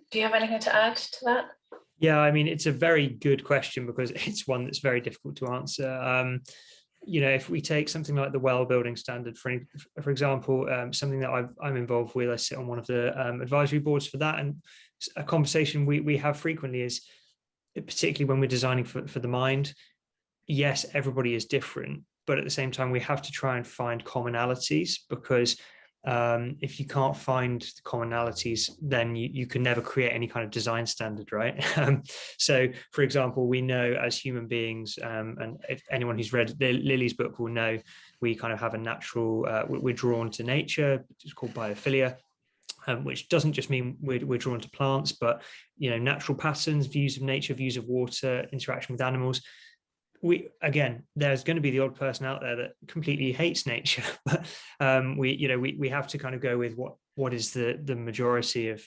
do you have anything to add to that? Yeah, I mean, it's a very good question because it's one that's very difficult to answer. If we take something like the well building standard, for example, something that I'm involved with, I sit on one of the advisory boards for that, and a conversation we have frequently is, particularly when we're designing for the mind, yes, everybody is different, but at the same time, we have to try and find commonalities, because if you can't find the commonalities, then you can never create any kind of design standard, right? So, for example, we know as human beings, and if anyone who's read Lily's book will know, we kind of have a natural, we're drawn to nature, it's called biophilia, which doesn't just mean we're drawn to plants, but natural patterns, views of nature, views of water, interaction with animals. There's going to be the odd person out there that completely hates nature, but we have to kind of go with what is the majority of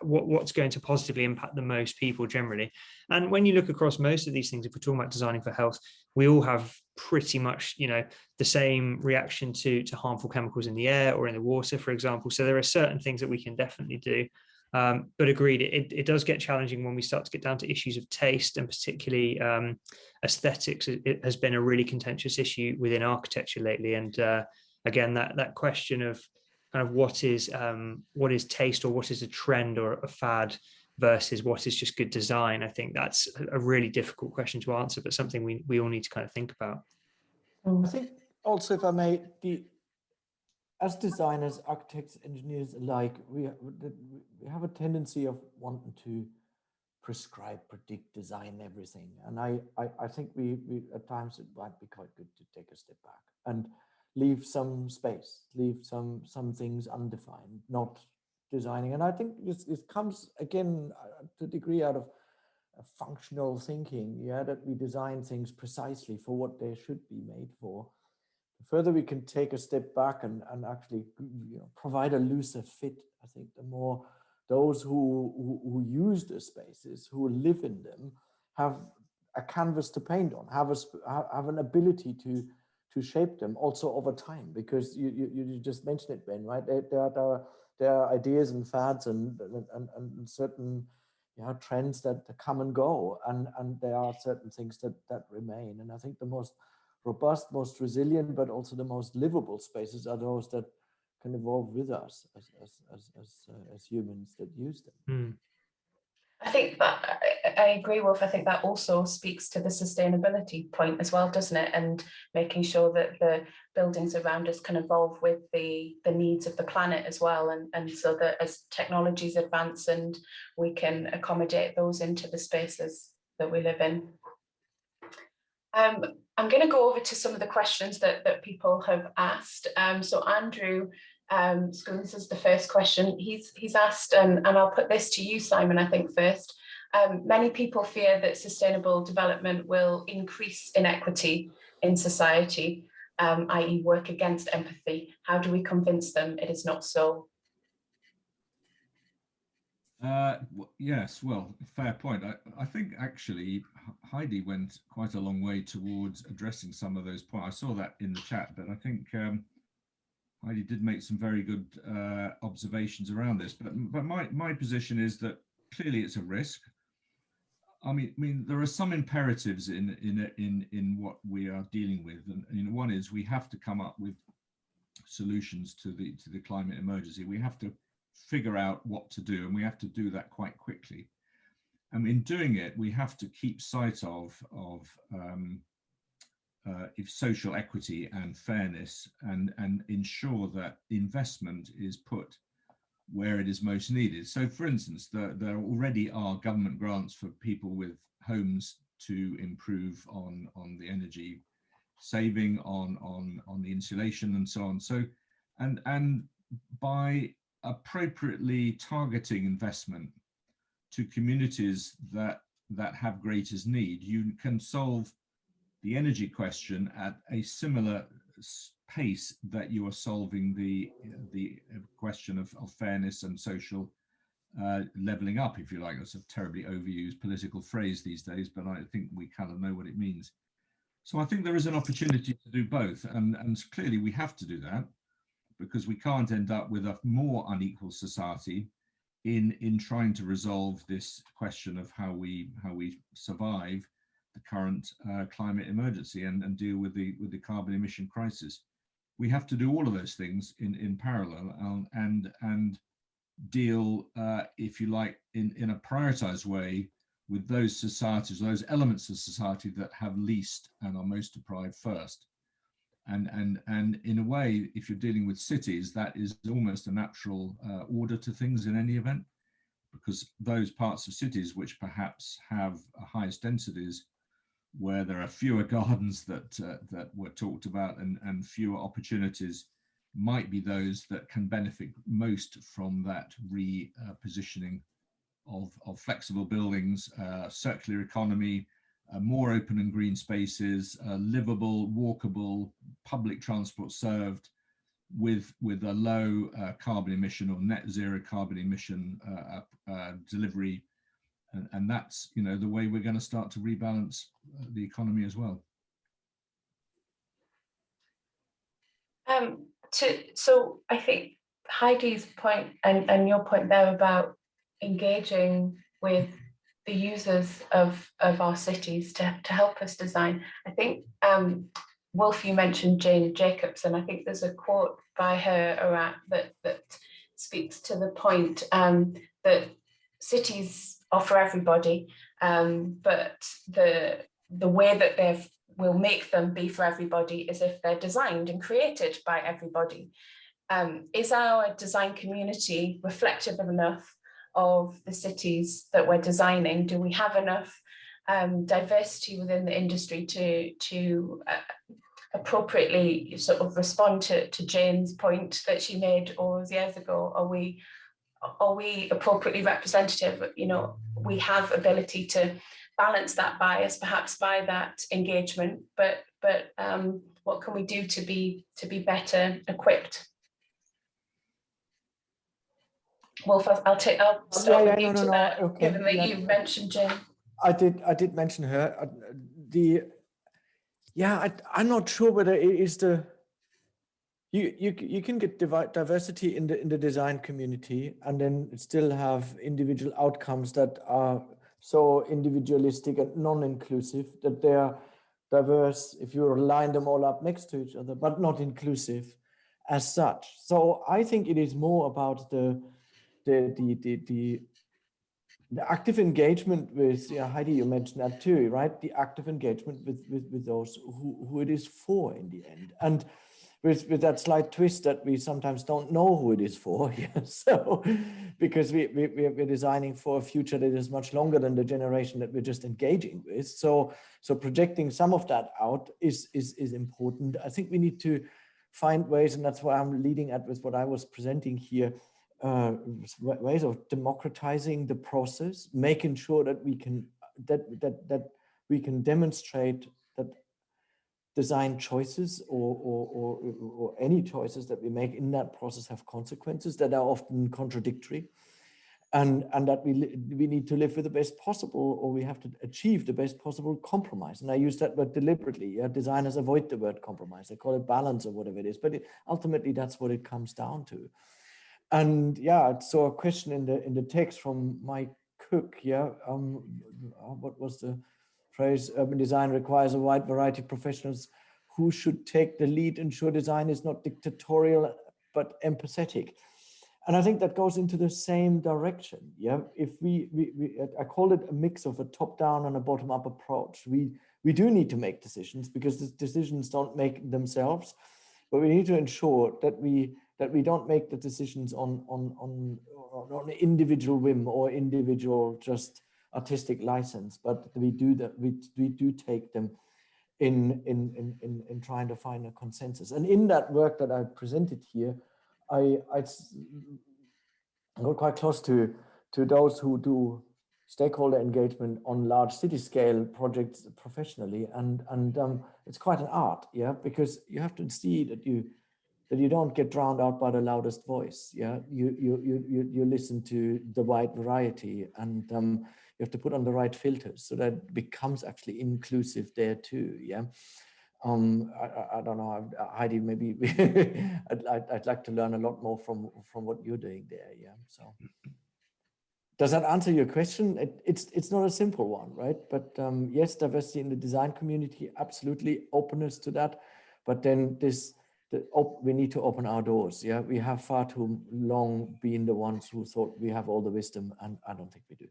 what's going to positively impact the most people generally. And when you look across most of these things, if we're talking about designing for health, we all have pretty much the same reaction to harmful chemicals in the air or in the water, for example. So there are certain things that we can definitely do. But agreed, it does get challenging when we start to get down to issues of taste, and particularly aesthetics. It has been a really contentious issue within architecture lately. And again, that question of kind of what is taste, or what is a trend or a fad versus what is just good design, I think that's a really difficult question to answer, but something we all need to kind of think about. I think also, if I may, as designers, architects, engineers alike, we have a tendency of wanting to prescribe, predict, design everything. And I think we at times it might be quite good to take a step back and leave some space, leave some things undefined, not designing. And I think this comes again to a degree out of functional thinking, that we design things precisely for what they should be made for. The further we can take a step back and actually provide a looser fit, I think the more those who use the spaces, who live in them, have a canvas to paint on, have an ability to shape them also over time. Because you just mentioned it, Ben, right? There are ideas and fads and certain trends that come and go, and there are certain things that remain. And I think the most robust, most resilient, but also the most livable spaces are those that can evolve with us as humans that use them. I think that I agree, Wolf. I think that also speaks to the sustainability point as well, doesn't it? And making sure that the buildings around us can evolve with the needs of the planet as well. And so that as technologies advance and we can accommodate those into the spaces that we live in. I'm going to go over to some of the questions that people have asked. So Andrew Scoons is the first question. He's asked, and I'll put this to you, Simon, I think first. Many people fear that sustainable development will increase inequity in society, i.e. work against empathy. How do we convince them it is not so? Yes, well, fair point. I think actually Heidi went quite a long way towards addressing some of those points. I saw that in the chat, but I think Heidi did make some very good observations around this. But my position is that clearly it's a risk. I mean, there are some imperatives in what we are dealing with, and one is we have to come up with solutions to the climate emergency. We have to figure out what to do, and we have to do that quite quickly. And in doing it, we have to keep sight of social equity and fairness, and ensure that investment is put where it is most needed. So, for instance, there already are government grants for people with homes to improve on the energy saving, on the insulation, and so on. So, and by appropriately targeting investment to communities that have greatest need, you can solve the energy question at a similar pace that you are solving the question of fairness and social leveling up, if you like. That's a terribly overused political phrase these days, but I think we kind of know what it means. So I think there is an opportunity to do both, and clearly we have to do that, because we can't end up with a more unequal society in trying to resolve this question of how we survive the current climate emergency and deal with the carbon emission crisis. We have to do all of those things in parallel, and deal, if you like, in a prioritized way with those societies, those elements of society that have least and are most deprived first. And in a way, if you're dealing with cities, that is almost a natural order to things in any event, because those parts of cities which perhaps have highest densities, where there are fewer gardens that were talked about and fewer opportunities, might be those that can benefit most from that repositioning of flexible buildings, circular economy, more open and green spaces, livable, walkable, public transport served with a low carbon emission or net zero carbon emission delivery. And that's, you know, the way we're going to start to rebalance the economy as well. So I think Heidi's point and your point there about engaging with the users of our cities to help us design. I think, Wolf, you mentioned Jane Jacobs, and I think there's a quote by her around that speaks to the point that cities are for everybody, but the way that will make them be for everybody is if they're designed and created by everybody. Is our design community reflective enough of the cities that we're designing? Do we have enough diversity within the industry to appropriately sort of respond to Jane's point that she made all those years ago? Are we appropriately representative? You know, we have ability to balance that bias, perhaps by that engagement, but what can we do to be better equipped? Wolf, I'll start with you given that you mentioned Jane. I did mention her. I'm not sure whether it is you can get diversity in the design community and then still have individual outcomes that are so individualistic and non-inclusive that they are diverse if you line them all up next to each other, but not inclusive as such. So I think it is more about the the active engagement with, Heidi, you mentioned that too, right? The active engagement with those who it is for in the end. And with that slight twist that we sometimes don't know who it is for. Yeah. So because we're designing for a future that is much longer than the generation that we're just engaging with. So projecting some of that out is important. I think we need to find ways, and that's why I'm leading at with what I was presenting here, ways of democratizing the process, making sure that we can demonstrate that design choices or any choices that we make in that process have consequences that are often contradictory, and that we need to live with the best possible, or we have to achieve the best possible compromise. And I use that word deliberately. Designers avoid the word compromise. They call it balance or whatever it is, but ultimately that's what it comes down to. And I saw a question in the text from Mike Cook. What was the phrase? Urban design requires a wide variety of professionals who should take the lead, ensure design is not dictatorial but empathetic. And I think that goes into the same direction. If I call it a mix of a top-down and a bottom-up approach. We do need to make decisions, because the decisions don't make themselves, but we need to ensure that we don't make the decisions on individual whim or individual just artistic license, but we do take them in trying to find a consensus. And in that work that I presented here, I got quite close to those who do stakeholder engagement on large city scale projects professionally, and it's quite an art, because you have to see that you don't get drowned out by the loudest voice. You listen to the wide variety, and you have to put on the right filters so that it becomes actually inclusive there too. I don't know, Heidi, maybe I'd like to learn a lot more from what you're doing there. So does that answer your question? It's not a simple one, right? But yes, diversity in the design community, absolutely, openness to that. But then we need to open our doors. We have far too long been the ones who thought we have all the wisdom, and I don't think we do.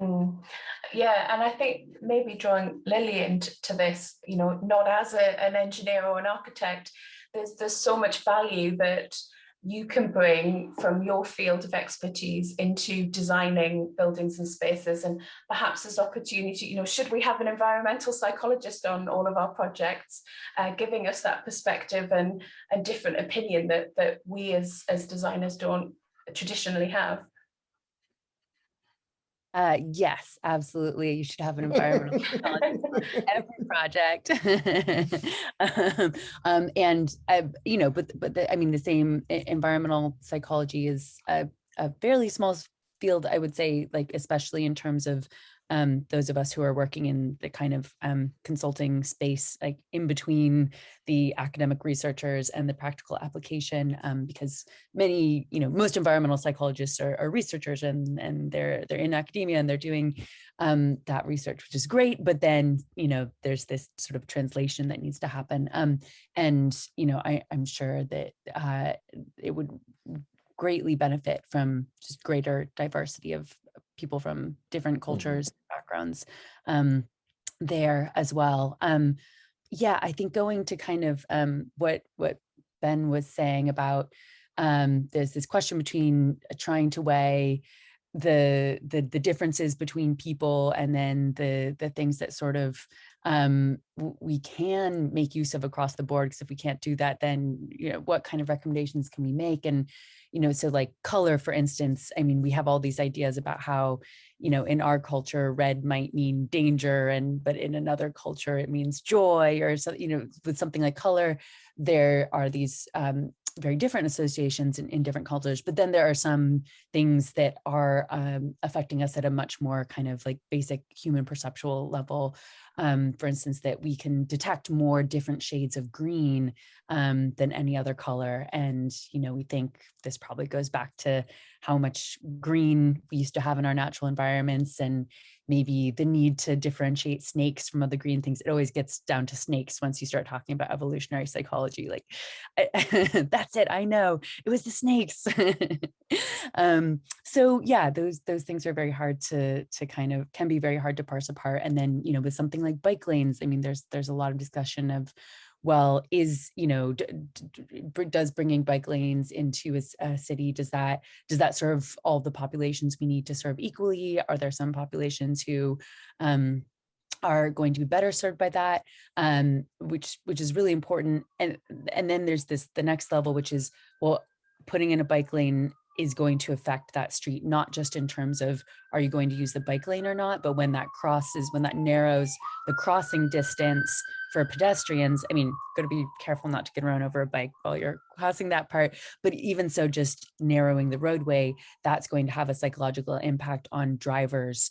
And I think maybe drawing Lily into this, not as an engineer or an architect, there's so much value that you can bring from your field of expertise into designing buildings and spaces. And perhaps there's opportunity, should we have an environmental psychologist on all of our projects, giving us that perspective and a different opinion that we as designers don't traditionally have? Yes, absolutely. You should have an environmental psychologist on every project. The same environmental psychology is a fairly small field, I would say, like, especially in terms of those of us who are working in the kind of consulting space, like in between the academic researchers and the practical application, because most environmental psychologists are researchers, and they're in academia and they're doing that research, which is great. But then, there's this sort of translation that needs to happen. I'm sure that it would greatly benefit from just greater diversity of people from different cultures, backgrounds there as well. I think going to kind of what Ben was saying about there's this question between trying to weigh the differences between people, and then the things that sort of we can make use of across the board, because if we can't do that, then what kind of recommendations can we make? And so like color, for instance, I mean, we have all these ideas about how in our culture red might mean danger, but in another culture it means joy, or so. With something like color, there are these very different associations in different cultures, but then there are some things that are affecting us at a much more kind of like basic human perceptual level, for instance, that we can detect more different shades of green than any other color. And, we think this probably goes back to how much green we used to have in our natural environments, and maybe the need to differentiate snakes from other green things. It always gets down to snakes once you start talking about evolutionary psychology. Like, that's it. I know it was the snakes. So yeah, those things are very hard to can be very hard to parse apart. And then, with something like bike lanes, I mean, there's a lot of discussion of, well, does bringing bike lanes into a city, does that serve all the populations we need to serve equally? Are there some populations who are going to be better served by that, which is really important. And then there's the next level, which is, well, putting in a bike lane is going to affect that street, not just in terms of, are you going to use the bike lane or not, but when that narrows the crossing distance for pedestrians. I mean, got to be careful not to get run over a bike while you're crossing that part, but even so, just narrowing the roadway, that's going to have a psychological impact on drivers,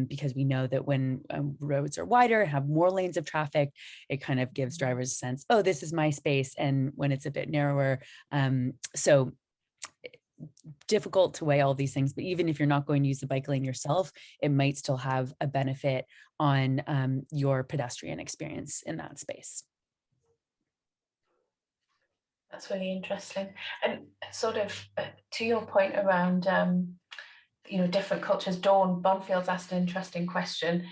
because we know that when roads are wider, have more lanes of traffic, it kind of gives drivers a sense, oh, this is my space. And when it's a bit narrower, so difficult to weigh all these things, but even if you're not going to use the bike lane yourself, it might still have a benefit on your pedestrian experience in that space. That's really interesting. And sort of to your point around, different cultures, Dawn Bonfield's asked an interesting question.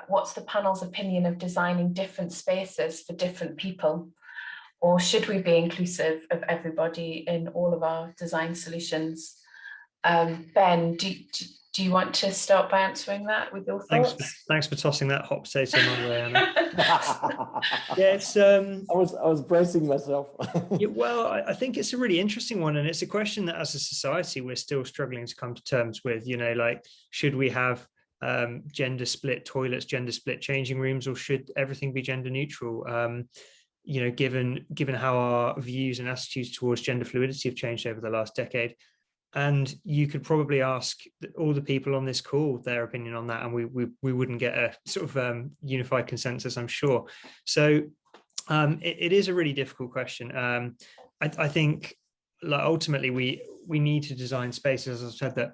What's the panel's opinion of designing different spaces for different people? Or should we be inclusive of everybody in all of our design solutions? Ben, do you want to start by answering that with your thoughts? Thanks for tossing that hot potato my way, Anna. Yeah, it's I was bracing myself. Yeah, well, I think it's a really interesting one, and it's a question that as a society we're still struggling to come to terms with. Like, should we have gender split toilets, gender split changing rooms, or should everything be gender neutral? Given how our views and attitudes towards gender fluidity have changed over the last decade. And you could probably ask all the people on this call their opinion on that, and we wouldn't get a sort of unified consensus, I'm sure. So it is a really difficult question. I think, like, ultimately we need to design spaces, as I said,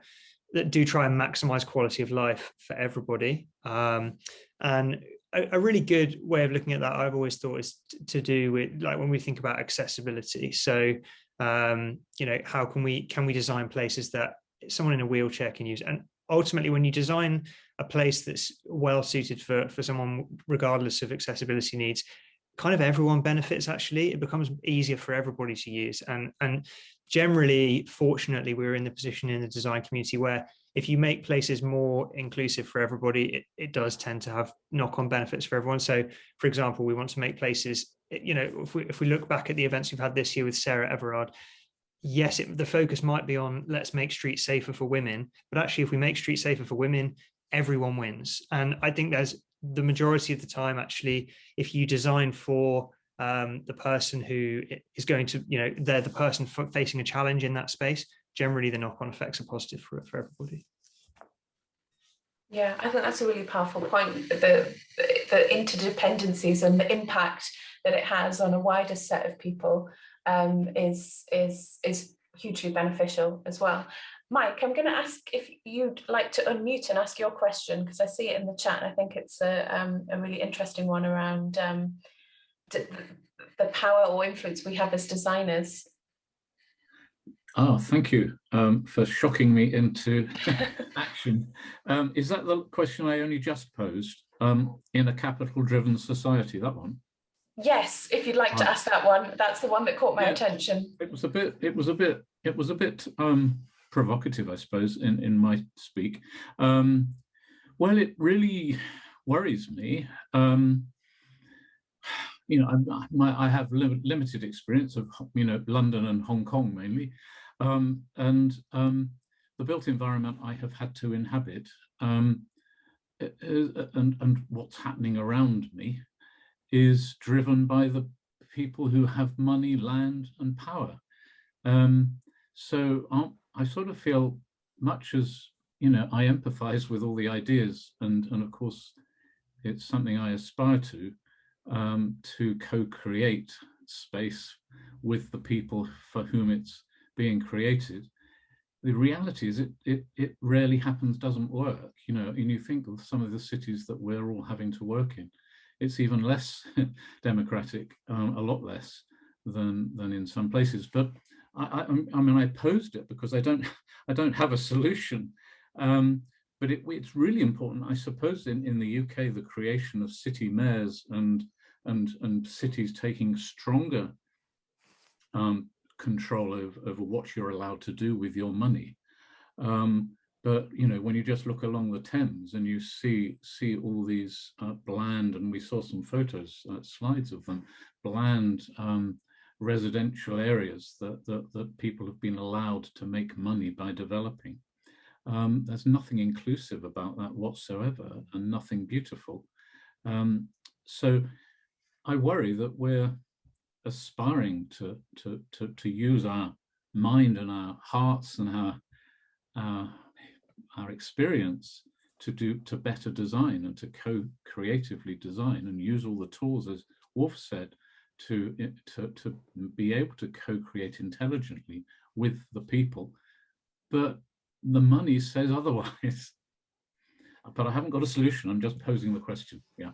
that do try and maximize quality of life for everybody. And a really good way of looking at that, I've always thought, is to do with, like, when we think about accessibility. So how can we design places that someone in a wheelchair can use? And ultimately, when you design a place that's well suited for someone, regardless of accessibility needs, kind of everyone benefits. Actually, it becomes easier for everybody to use. And generally, fortunately, we're in the position in the design community where if you make places more inclusive for everybody, it does tend to have knock-on benefits for everyone. So, for example, we want to make places, if we look back at the events we've had this year with Sarah Everard, yes, the focus might be on let's make streets safer for women, but actually if we make streets safer for women, everyone wins. And I think there's the majority of the time, actually, if you design for the person who is going to, they're the person facing a challenge in that space, generally the knock-on effects are positive for everybody. Yeah, I think that's a really powerful point. The interdependencies and the impact that it has on a wider set of people is hugely beneficial as well. Mike, I'm going to ask if you'd like to unmute and ask your question, because I see it in the chat. I think it's a really interesting one around the power or influence we have as designers. Oh, thank you for shocking me into action. Is that the question I only just posed? In a capital-driven society, that one? Yes, if you'd like to ask that one. That's the one that caught my attention. It was a bit provocative, I suppose, in my speak. Well, it really worries me. I have limited experience of, London and Hong Kong mainly, and the built environment I have had to inhabit, and what's happening around me is driven by the people who have money, land, and power. So I sort of feel, much as I empathize with all the ideas, and of course, it's something I aspire to co-create space with the people for whom it's being created. The reality is it rarely happens, doesn't work, you know, and you think of some of the cities that we're all having to work in, it's even less democratic, a lot less than in some places. But I mean, I posed it because I don't have a solution. But it's really important, I suppose, in the UK, the creation of city mayors and cities taking stronger control over what you're allowed to do with your money. But you know, when you just look along the Thames and you see all these bland, and we saw some photos, slides of them, bland residential areas that people have been allowed to make money by developing. There's nothing inclusive about that whatsoever, and nothing beautiful. So I worry that we're aspiring to use our mind and our hearts and our experience to better design and to creatively design and use all the tools, as Wolf said, to be able to co-create intelligently with the people. But the money says otherwise. But I haven't got a solution. I'm just posing the question. Yeah.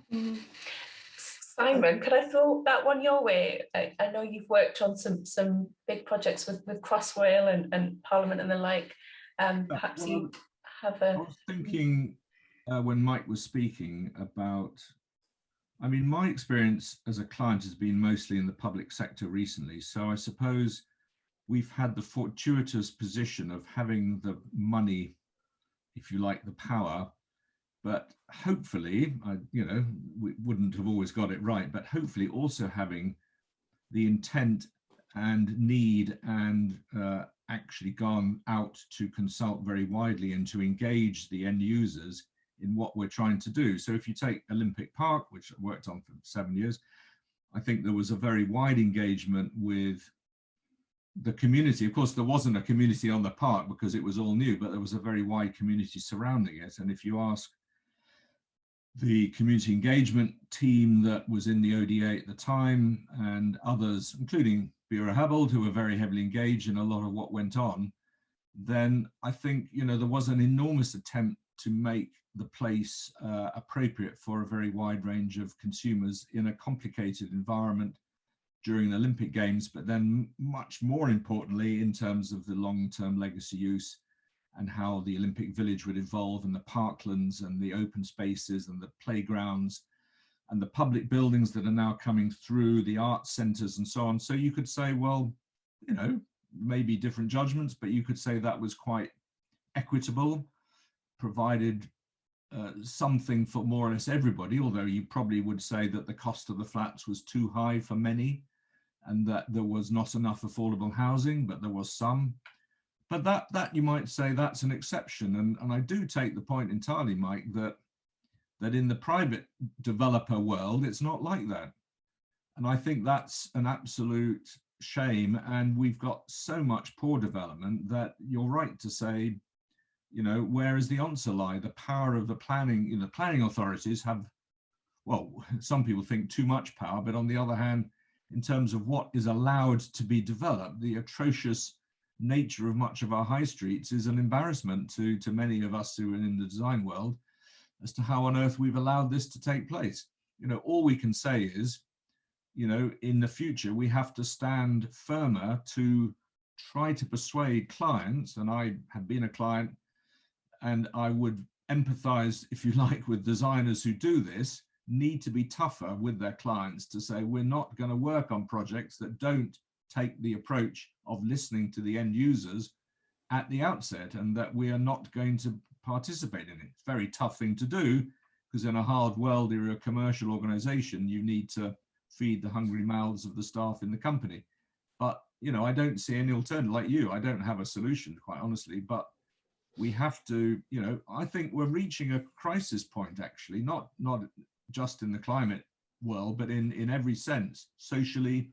Simon, could I throw that one your way? I know you've worked on some big projects with Crossrail and Parliament and the like. Perhaps you have a... I was thinking when Mike was speaking about, I mean, my experience as a client has been mostly in the public sector recently. So I suppose we've had the fortuitous position of having the money, if you like, the power, but hopefully, you know, we wouldn't have always got it right, but hopefully also having the intent and need and actually gone out to consult very widely and to engage the end users in what we're trying to do. So if you take Olympic Park, which I worked on for 7 years, I think there was a very wide engagement with the community. Of course, there wasn't a community on the park because it was all new, but there was a very wide community surrounding it. And if you ask the community engagement team that was in the ODA at the time and others, including Bureau Hubble, who were very heavily engaged in a lot of what went on, then I think, you know, there was an enormous attempt to make the place appropriate for a very wide range of consumers in a complicated environment during the Olympic Games, but then much more importantly, in terms of the long-term legacy use and how the Olympic Village would evolve, and the parklands and the open spaces and the playgrounds and the public buildings that are now coming through, the arts centres and so on. So you could say, well, you know, maybe different judgments, but you could say that was quite equitable, provided something for more or less everybody, although you probably would say that the cost of the flats was too high for many and that there was not enough affordable housing, but there was some. But that you might say that's an exception. And I do take the point entirely, Mike, that in the private developer world, it's not like that. And I think that's an absolute shame. And we've got so much poor development that you're right to say, you know, where is the answer lie? The power of the planning, you know, planning authorities have, well, some people think too much power, but on the other hand, in terms of what is allowed to be developed, the atrocious nature of much of our high streets is an embarrassment to many of us who are in the design world as to how on earth we've allowed this to take place. You know, all we can say is, you know, in the future, we have to stand firmer to try to persuade clients, and I have been a client, and I would empathize, if you like, with designers who do this, need to be tougher with their clients to say, we're not going to work on projects that don't take the approach of listening to the end users at the outset, and that we are not going to participate in it. It's a very tough thing to do, because in a hard world, you're a commercial organization, you need to feed the hungry mouths of the staff in the company. But, you know, I don't see any alternative. Like you, I don't have a solution, quite honestly, but we have to, you know, I think we're reaching a crisis point, actually, not just in the climate world, but in every sense, socially,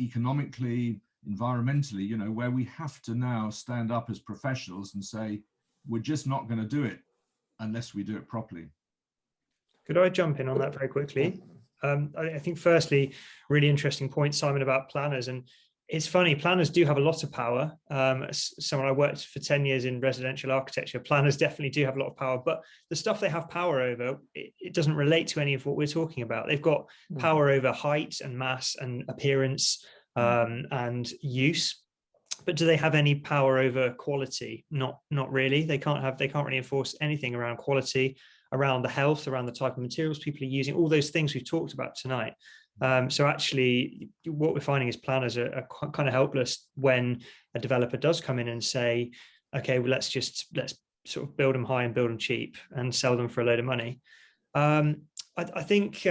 economically, environmentally, you know, where we have to now stand up as professionals and say, we're just not going to do it unless we do it properly. Could I jump in on that very quickly? I think firstly, really interesting point, Simon, about planners. And it's funny, planners do have a lot of power. As someone I worked for 10 years in residential architecture, planners definitely do have a lot of power, but the stuff they have power over, it doesn't relate to any of what we're talking about. They've got power over height and mass and appearance and use. But do they have any power over quality? Not really. They can't really enforce anything around quality, around the health, around the type of materials people are using, all those things we've talked about tonight. So actually, what we're finding is planners are kind of helpless when a developer does come in and say, okay, well, let's sort of build them high and build them cheap and sell them for a load of money. I think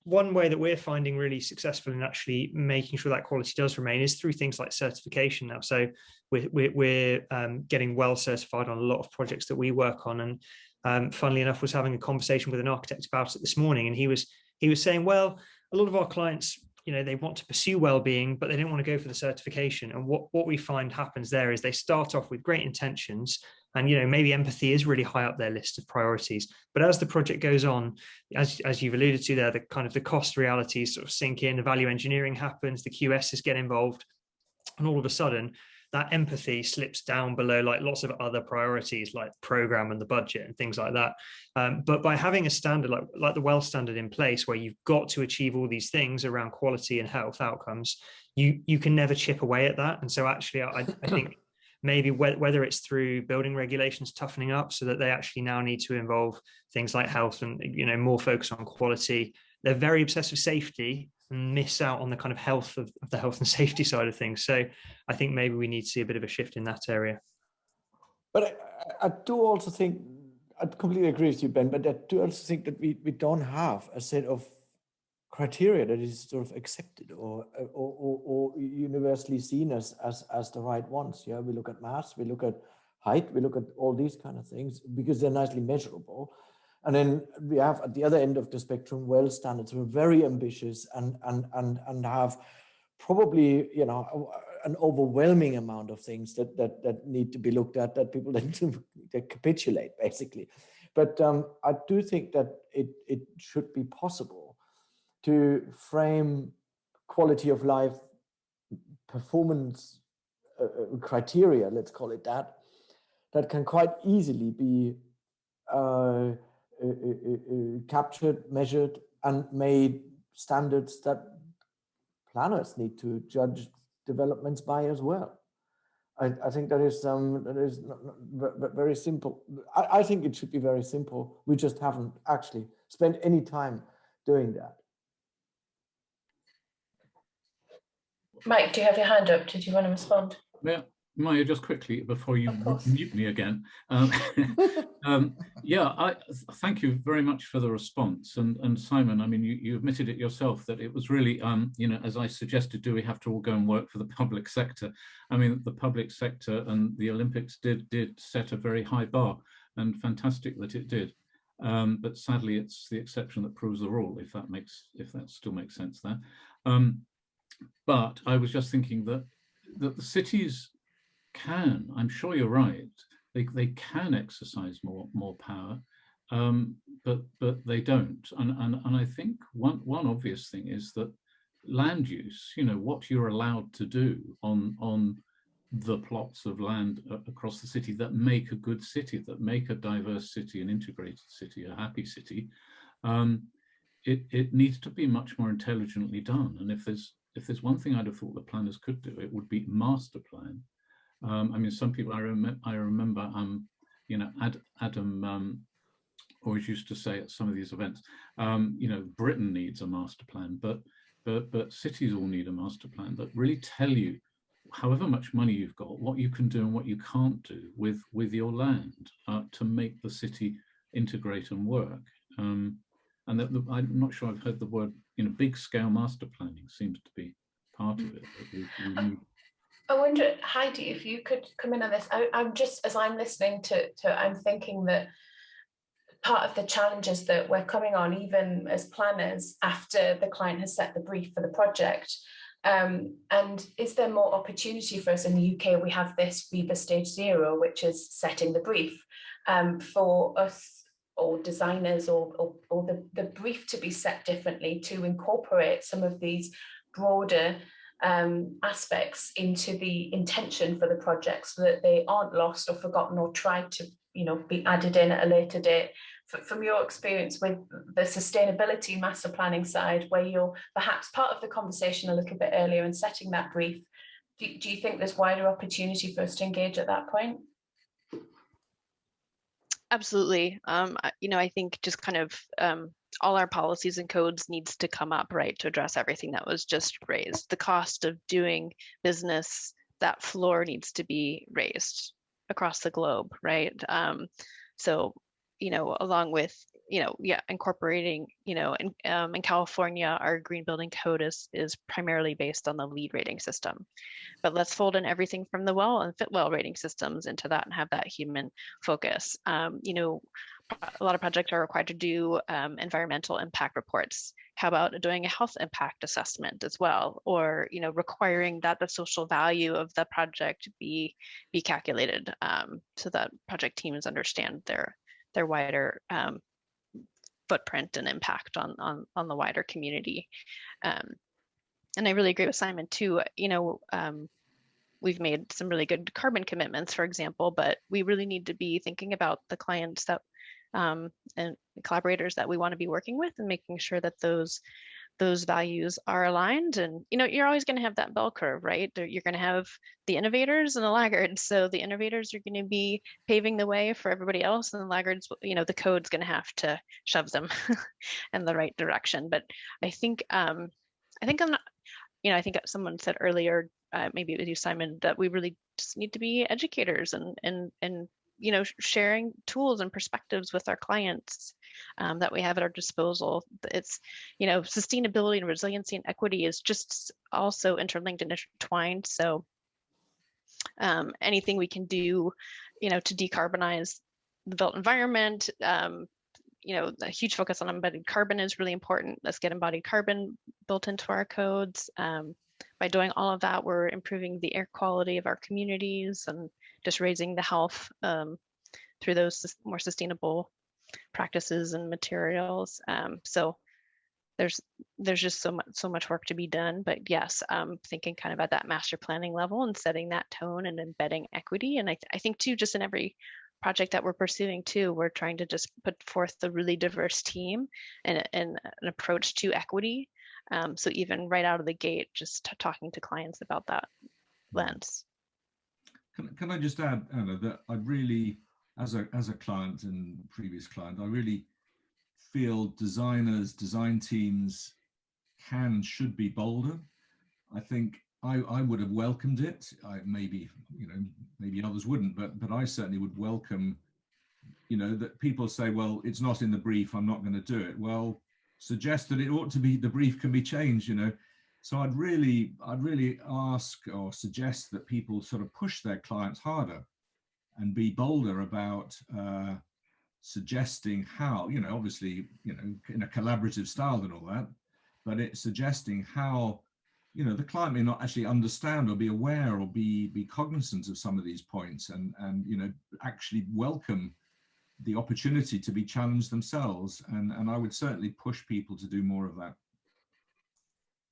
one way that we're finding really successful in actually making sure that quality does remain is through things like certification now. So we're getting well certified on a lot of projects that we work on. And funnily enough, was having a conversation with an architect about it this morning, and he was saying, well, a lot of our clients, they want to pursue well-being, but they don't want to go for the certification. And what we find happens there is they start off with great intentions, and maybe empathy is really high up their list of priorities. But as the project goes on, as you've alluded to there, the cost realities sort of sink in, the value engineering happens, the QSs get involved, and all of a sudden that empathy slips down below like lots of other priorities like program and the budget and things like that. But by having a standard like the WELL standard in place, where you've got to achieve all these things around quality and health outcomes, you can never chip away at that. And so actually, I think maybe whether it's through building regulations toughening up so that they actually now need to involve things like health and more focus on quality. They're very obsessed with safety and miss out on the kind of health of the health and safety side of things. So I think maybe we need to see a bit of a shift in that area. But I do also think, I completely agree with you, Ben, but I do also think that we don't have a set of criteria that is sort of accepted or universally seen as the right ones. Yeah, we look at mass, we look at height, we look at all these kind of things because they're nicely measurable. And then we have at the other end of the spectrum, WELL standards. We're very ambitious and have probably, an overwhelming amount of things that need to be looked at, that people then they capitulate basically. But I do think that it should be possible to frame quality of life performance criteria, let's call it that can quite easily be captured, measured, and made standards that planners need to judge developments by as well. I think that is very simple. I think it should be very simple. We just haven't actually spent any time doing that. Mike, do you have your hand up? Did you want to respond? Yeah, Maya, just quickly before you mute me again. Yeah, I thank you very much for the response. And Simon, I mean, you admitted it yourself that it was really, as I suggested, do we have to all go and work for the public sector? I mean, the public sector and the Olympics did set a very high bar, and fantastic that it did. But sadly, it's the exception that proves the rule, if that still makes sense there. But I was just thinking that the cities can, I'm sure you're right, they can exercise more power, but they don't. And I think one obvious thing is that land use, what you're allowed to do on the plots of land across the city that make a good city, that make a diverse city, an integrated city, a happy city, it needs to be much more intelligently done. And if there's one thing I'd have thought the planners could do, it would be master plan. I mean, some people I remember, Adam always used to say at some of these events, Britain needs a master plan, but cities all need a master plan that really tell you, however much money you've got, what you can do and what you can't do with your land to make the city integrate and work. And I'm not sure I've heard the word, big scale master planning seems to be part of it. We need. I wonder, Heidi, if you could come in on this. I'm just, as I'm listening to I'm thinking that part of the challenges that we're coming on, even as planners, after the client has set the brief for the project, and is there more opportunity for us in the UK? We have this REBA Stage 0, which is setting the brief, for us or designers or the brief to be set differently to incorporate some of these broader aspects into the intention for the project, so that they aren't lost or forgotten or tried to, you know, be added in at a later date. From your experience with the sustainability master planning side, where you're perhaps part of the conversation a little bit earlier and setting that brief, do you think there's wider opportunity for us to engage at that point? Absolutely. You know, I think just kind of all our policies and codes needs to come up, right, to address everything that was just raised. The cost of doing business, that floor needs to be raised across the globe, right? So, you know, along with, you know, yeah, incorporating, you know, in California, our green building code is primarily based on the LEED rating system. But let's fold in everything from the WELL and FitWell rating systems into that and have that human focus. You know, a lot of projects are required to do environmental impact reports. How about doing a health impact assessment as well? Or, you know, requiring that the social value of the project be calculated so that project teams understand their wider footprint and impact on the wider community. And I really agree with Simon too. You know, we've made some really good carbon commitments, for example, but we really need to be thinking about the clients that and collaborators that we want to be working with, and making sure that those values are aligned. And, you know, you're always going to have that bell curve, right? You're going to have the innovators and the laggards. So the innovators are going to be paving the way for everybody else, and the laggards, you know, the code's going to have to shove them in the right direction. But I think I'm not, you know, I think someone said earlier, maybe it was you, Simon, that we really just need to be educators and you know, sharing tools and perspectives with our clients that we have at our disposal. It's, you know, sustainability and resiliency and equity is just also interlinked and intertwined. So anything we can do, you know, to decarbonize the built environment, you know, a huge focus on embodied carbon is really important. Let's get embodied carbon built into our codes. By doing all of that, we're improving the air quality of our communities and just raising the health through those more sustainable practices and materials. So there's just so much work to be done. But yes, thinking kind of at that master planning level and setting that tone and embedding equity. And I think too, just in every project that we're pursuing too, we're trying to just put forth a really diverse team and an approach to equity. So even right out of the gate, just talking to clients about that lens. Can I just add, Anna, that I really, as a client and previous client, I really feel designers, design teams should be bolder. I think I would have welcomed it. Maybe, you know, maybe others wouldn't, but I certainly would welcome, you know, that people say, well, it's not in the brief, I'm not going to do it. Well, suggest that it ought to be, the brief can be changed, you know. So I'd really ask or suggest that people sort of push their clients harder and be bolder about suggesting how, you know, obviously, you know, in a collaborative style and all that, but it's suggesting how, you know, the client may not actually understand or be aware or be cognizant of some of these points, and you know, actually welcome the opportunity to be challenged themselves. And I would certainly push people to do more of that.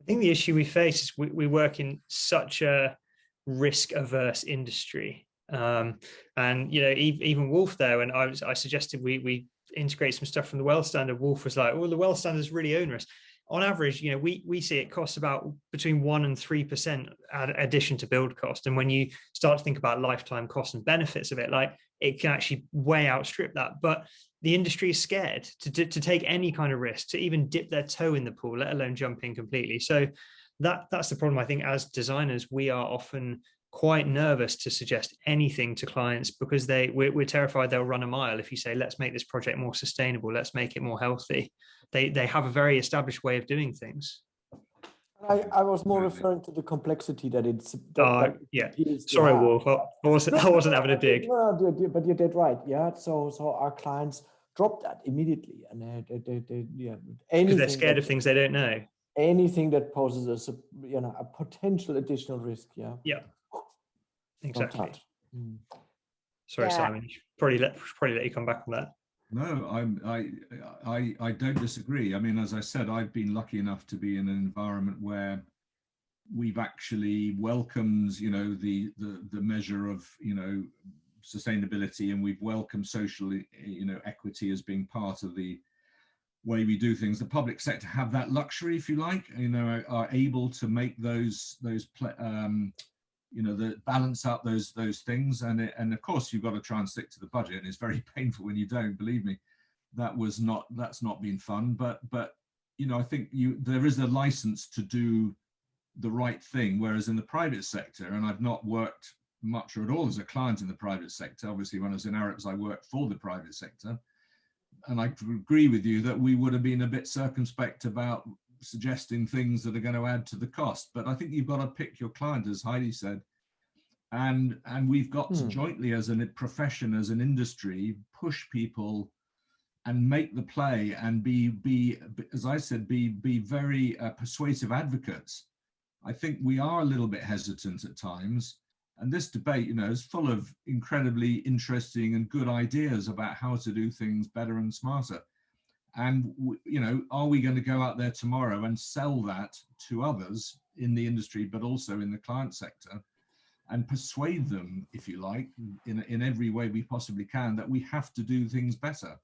I think the issue we face is we work in such a risk-averse industry, and you know, even Wolf there, when I suggested we integrate some stuff from the WELL standard, Wolf was like, "Oh, the WELL standard is really onerous." On average, you know, we see it costs about between 1% and 3% addition to build cost, and when you start to think about lifetime costs and benefits of it, like, it can actually way outstrip that. But the industry is scared to take any kind of risk, to even dip their toe in the pool, let alone jump in completely. So that's the problem. I think as designers, we are often quite nervous to suggest anything to clients, because we're terrified they'll run a mile if you say, let's make this project more sustainable, let's make it more healthy. They have a very established way of doing things. I was more referring to the complexity that it's. Yeah. Sorry, Wolf. I wasn't having a dig. No, but you did right. Yeah. So our clients drop that immediately, and because they're scared of things they don't know. Anything that poses a potential additional risk. Yeah. Yeah. Exactly. Mm. Sorry, yeah. Simon. Probably let you come back on that. No, I don't disagree. I mean, as I said, I've been lucky enough to be in an environment where we've actually welcomed, the measure of, sustainability, and we've welcomed social, equity as being part of the way we do things. The public sector have that luxury, if you like, are able to make those balance up those things, and of course you've got to try and stick to the budget, and it's very painful when you don't. Believe me, that's not been fun, but I think there is a license to do the right thing, whereas in the private sector, and I've not worked much or at all as a client in the private sector. Obviously, when I was in Arabs, I worked for the private sector, and I agree with you that we would have been a bit circumspect about suggesting things that are going to add to the cost. But I think you've got to pick your client, as Heidi said, and we've got to jointly, as a profession, as an industry, push people and make the play, and be as I said, be very persuasive advocates. I think we are a little bit hesitant at times, and this debate, is full of incredibly interesting and good ideas about how to do things better and smarter. And are we going to go out there tomorrow and sell that to others in the industry, but also in the client sector, and persuade them, if you like, in every way we possibly can, that we have to do things better?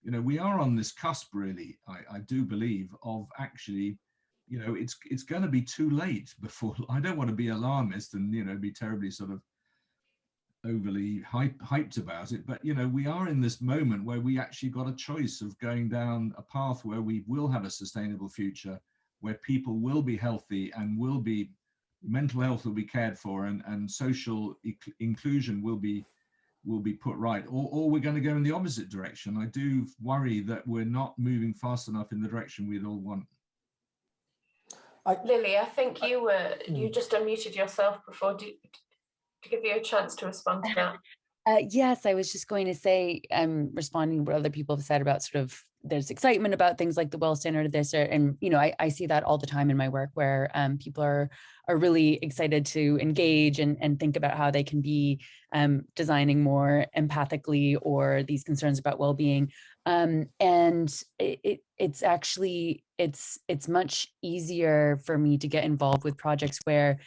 We are on this cusp, really, I do believe, of actually, it's going to be too late before. I don't want to be alarmist and be terribly sort of overly hyped about it, but we are in this moment where we actually got a choice of going down a path where we will have a sustainable future, where people will be healthy and mental health will be cared for, and social inclusion will be put right, or we're going to go in the opposite direction. I do worry that we're not moving fast enough in the direction we'd all want. Lily, I think you just unmuted yourself before, to give you a chance to respond to that. Yes, I was just going to say, responding to what other people have said about sort of there's excitement about things like the well standard, and I see that all the time in my work, where people are really excited to engage and think about how they can be designing more empathically, or these concerns about well-being. And it's actually it's much easier for me to get involved with projects where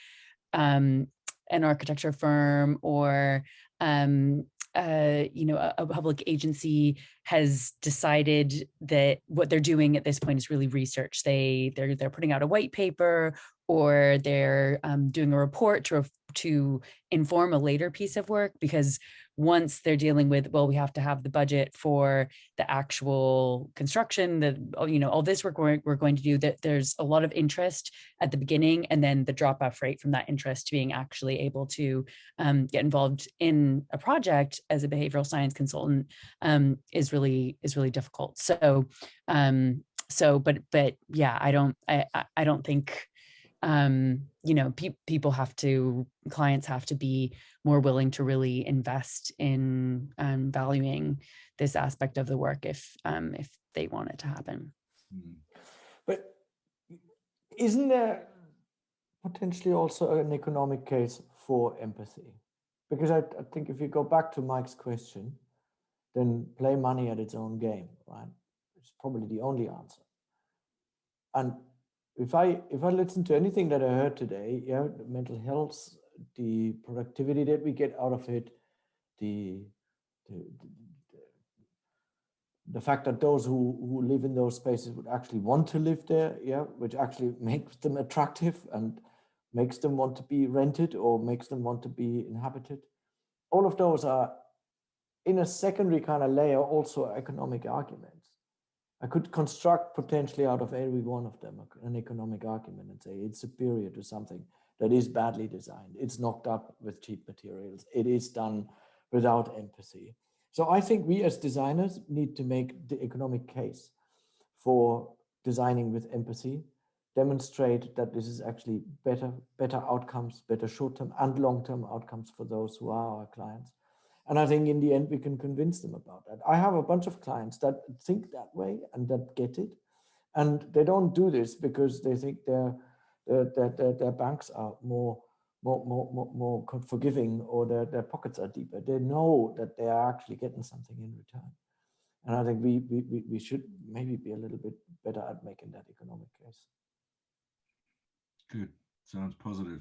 an architecture firm or a public agency has decided that what they're doing at this point is really research. They're putting out a white paper, or they're doing a report to inform a later piece of work, because once they're dealing with, well, we have to have the budget for the actual construction, all this work we're going to do, that there's a lot of interest at the beginning, and then the drop-off rate from that interest to being actually able to get involved in a project as a behavioral science consultant is really difficult. So but yeah, I don't think clients have to be more willing to really invest in valuing this aspect of the work if they want it to happen. But isn't there potentially also an economic case for empathy? Because I think if you go back to Mike's question, then play money at its own game, right? It's probably the only answer. And if I listen to anything that I heard today, the mental health, the productivity that we get out of it, the fact that those who live in those spaces would actually want to live there, which actually makes them attractive and makes them want to be rented or makes them want to be inhabited. All of those are, in a secondary kind of layer, also economic arguments. I could construct potentially out of every one of them an economic argument and say it's superior to something that is badly designed. It's knocked up with cheap materials. It is done without empathy. So I think we as designers need to make the economic case for designing with empathy, demonstrate that this is actually better outcomes, better short-term and long-term outcomes for those who are our clients. And I think in the end, we can convince them about that. I have a bunch of clients that think that way and that get it. And they don't do this because they think their banks are more forgiving, or their pockets are deeper. They know that they are actually getting something in return. And I think we should maybe be a little bit better at making that economic case. Good, sounds positive.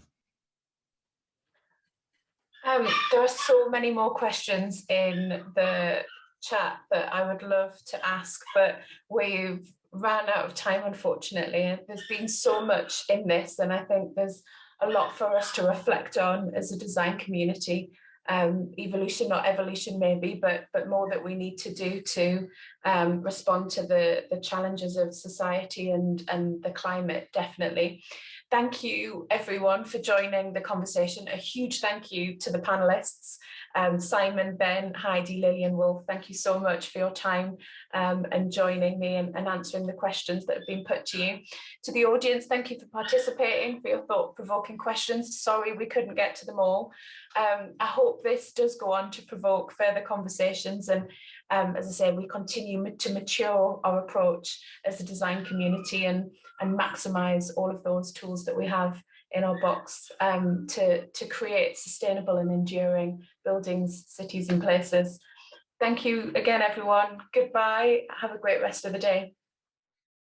There are so many more questions in the chat that I would love to ask, but we've ran out of time, unfortunately. There's been so much in this, and I think there's a lot for us to reflect on as a design community. Evolution, not evolution maybe, but more that we need to do to respond to the challenges of society and the climate, definitely. Thank you everyone for joining the conversation. A huge thank you to the panelists, Simon, Ben, Heidi, Lily and Wolf. Thank you so much for your time and joining me and answering the questions that have been put to you. To the audience, thank you for participating, for your thought-provoking questions. Sorry we couldn't get to them all. I hope this does go on to provoke further conversations, and as I say, we continue to mature our approach as a design community and maximize all of those tools that we have in our box to create sustainable and enduring buildings, cities and places. Thank you again, everyone. Goodbye. Have a great rest of the day.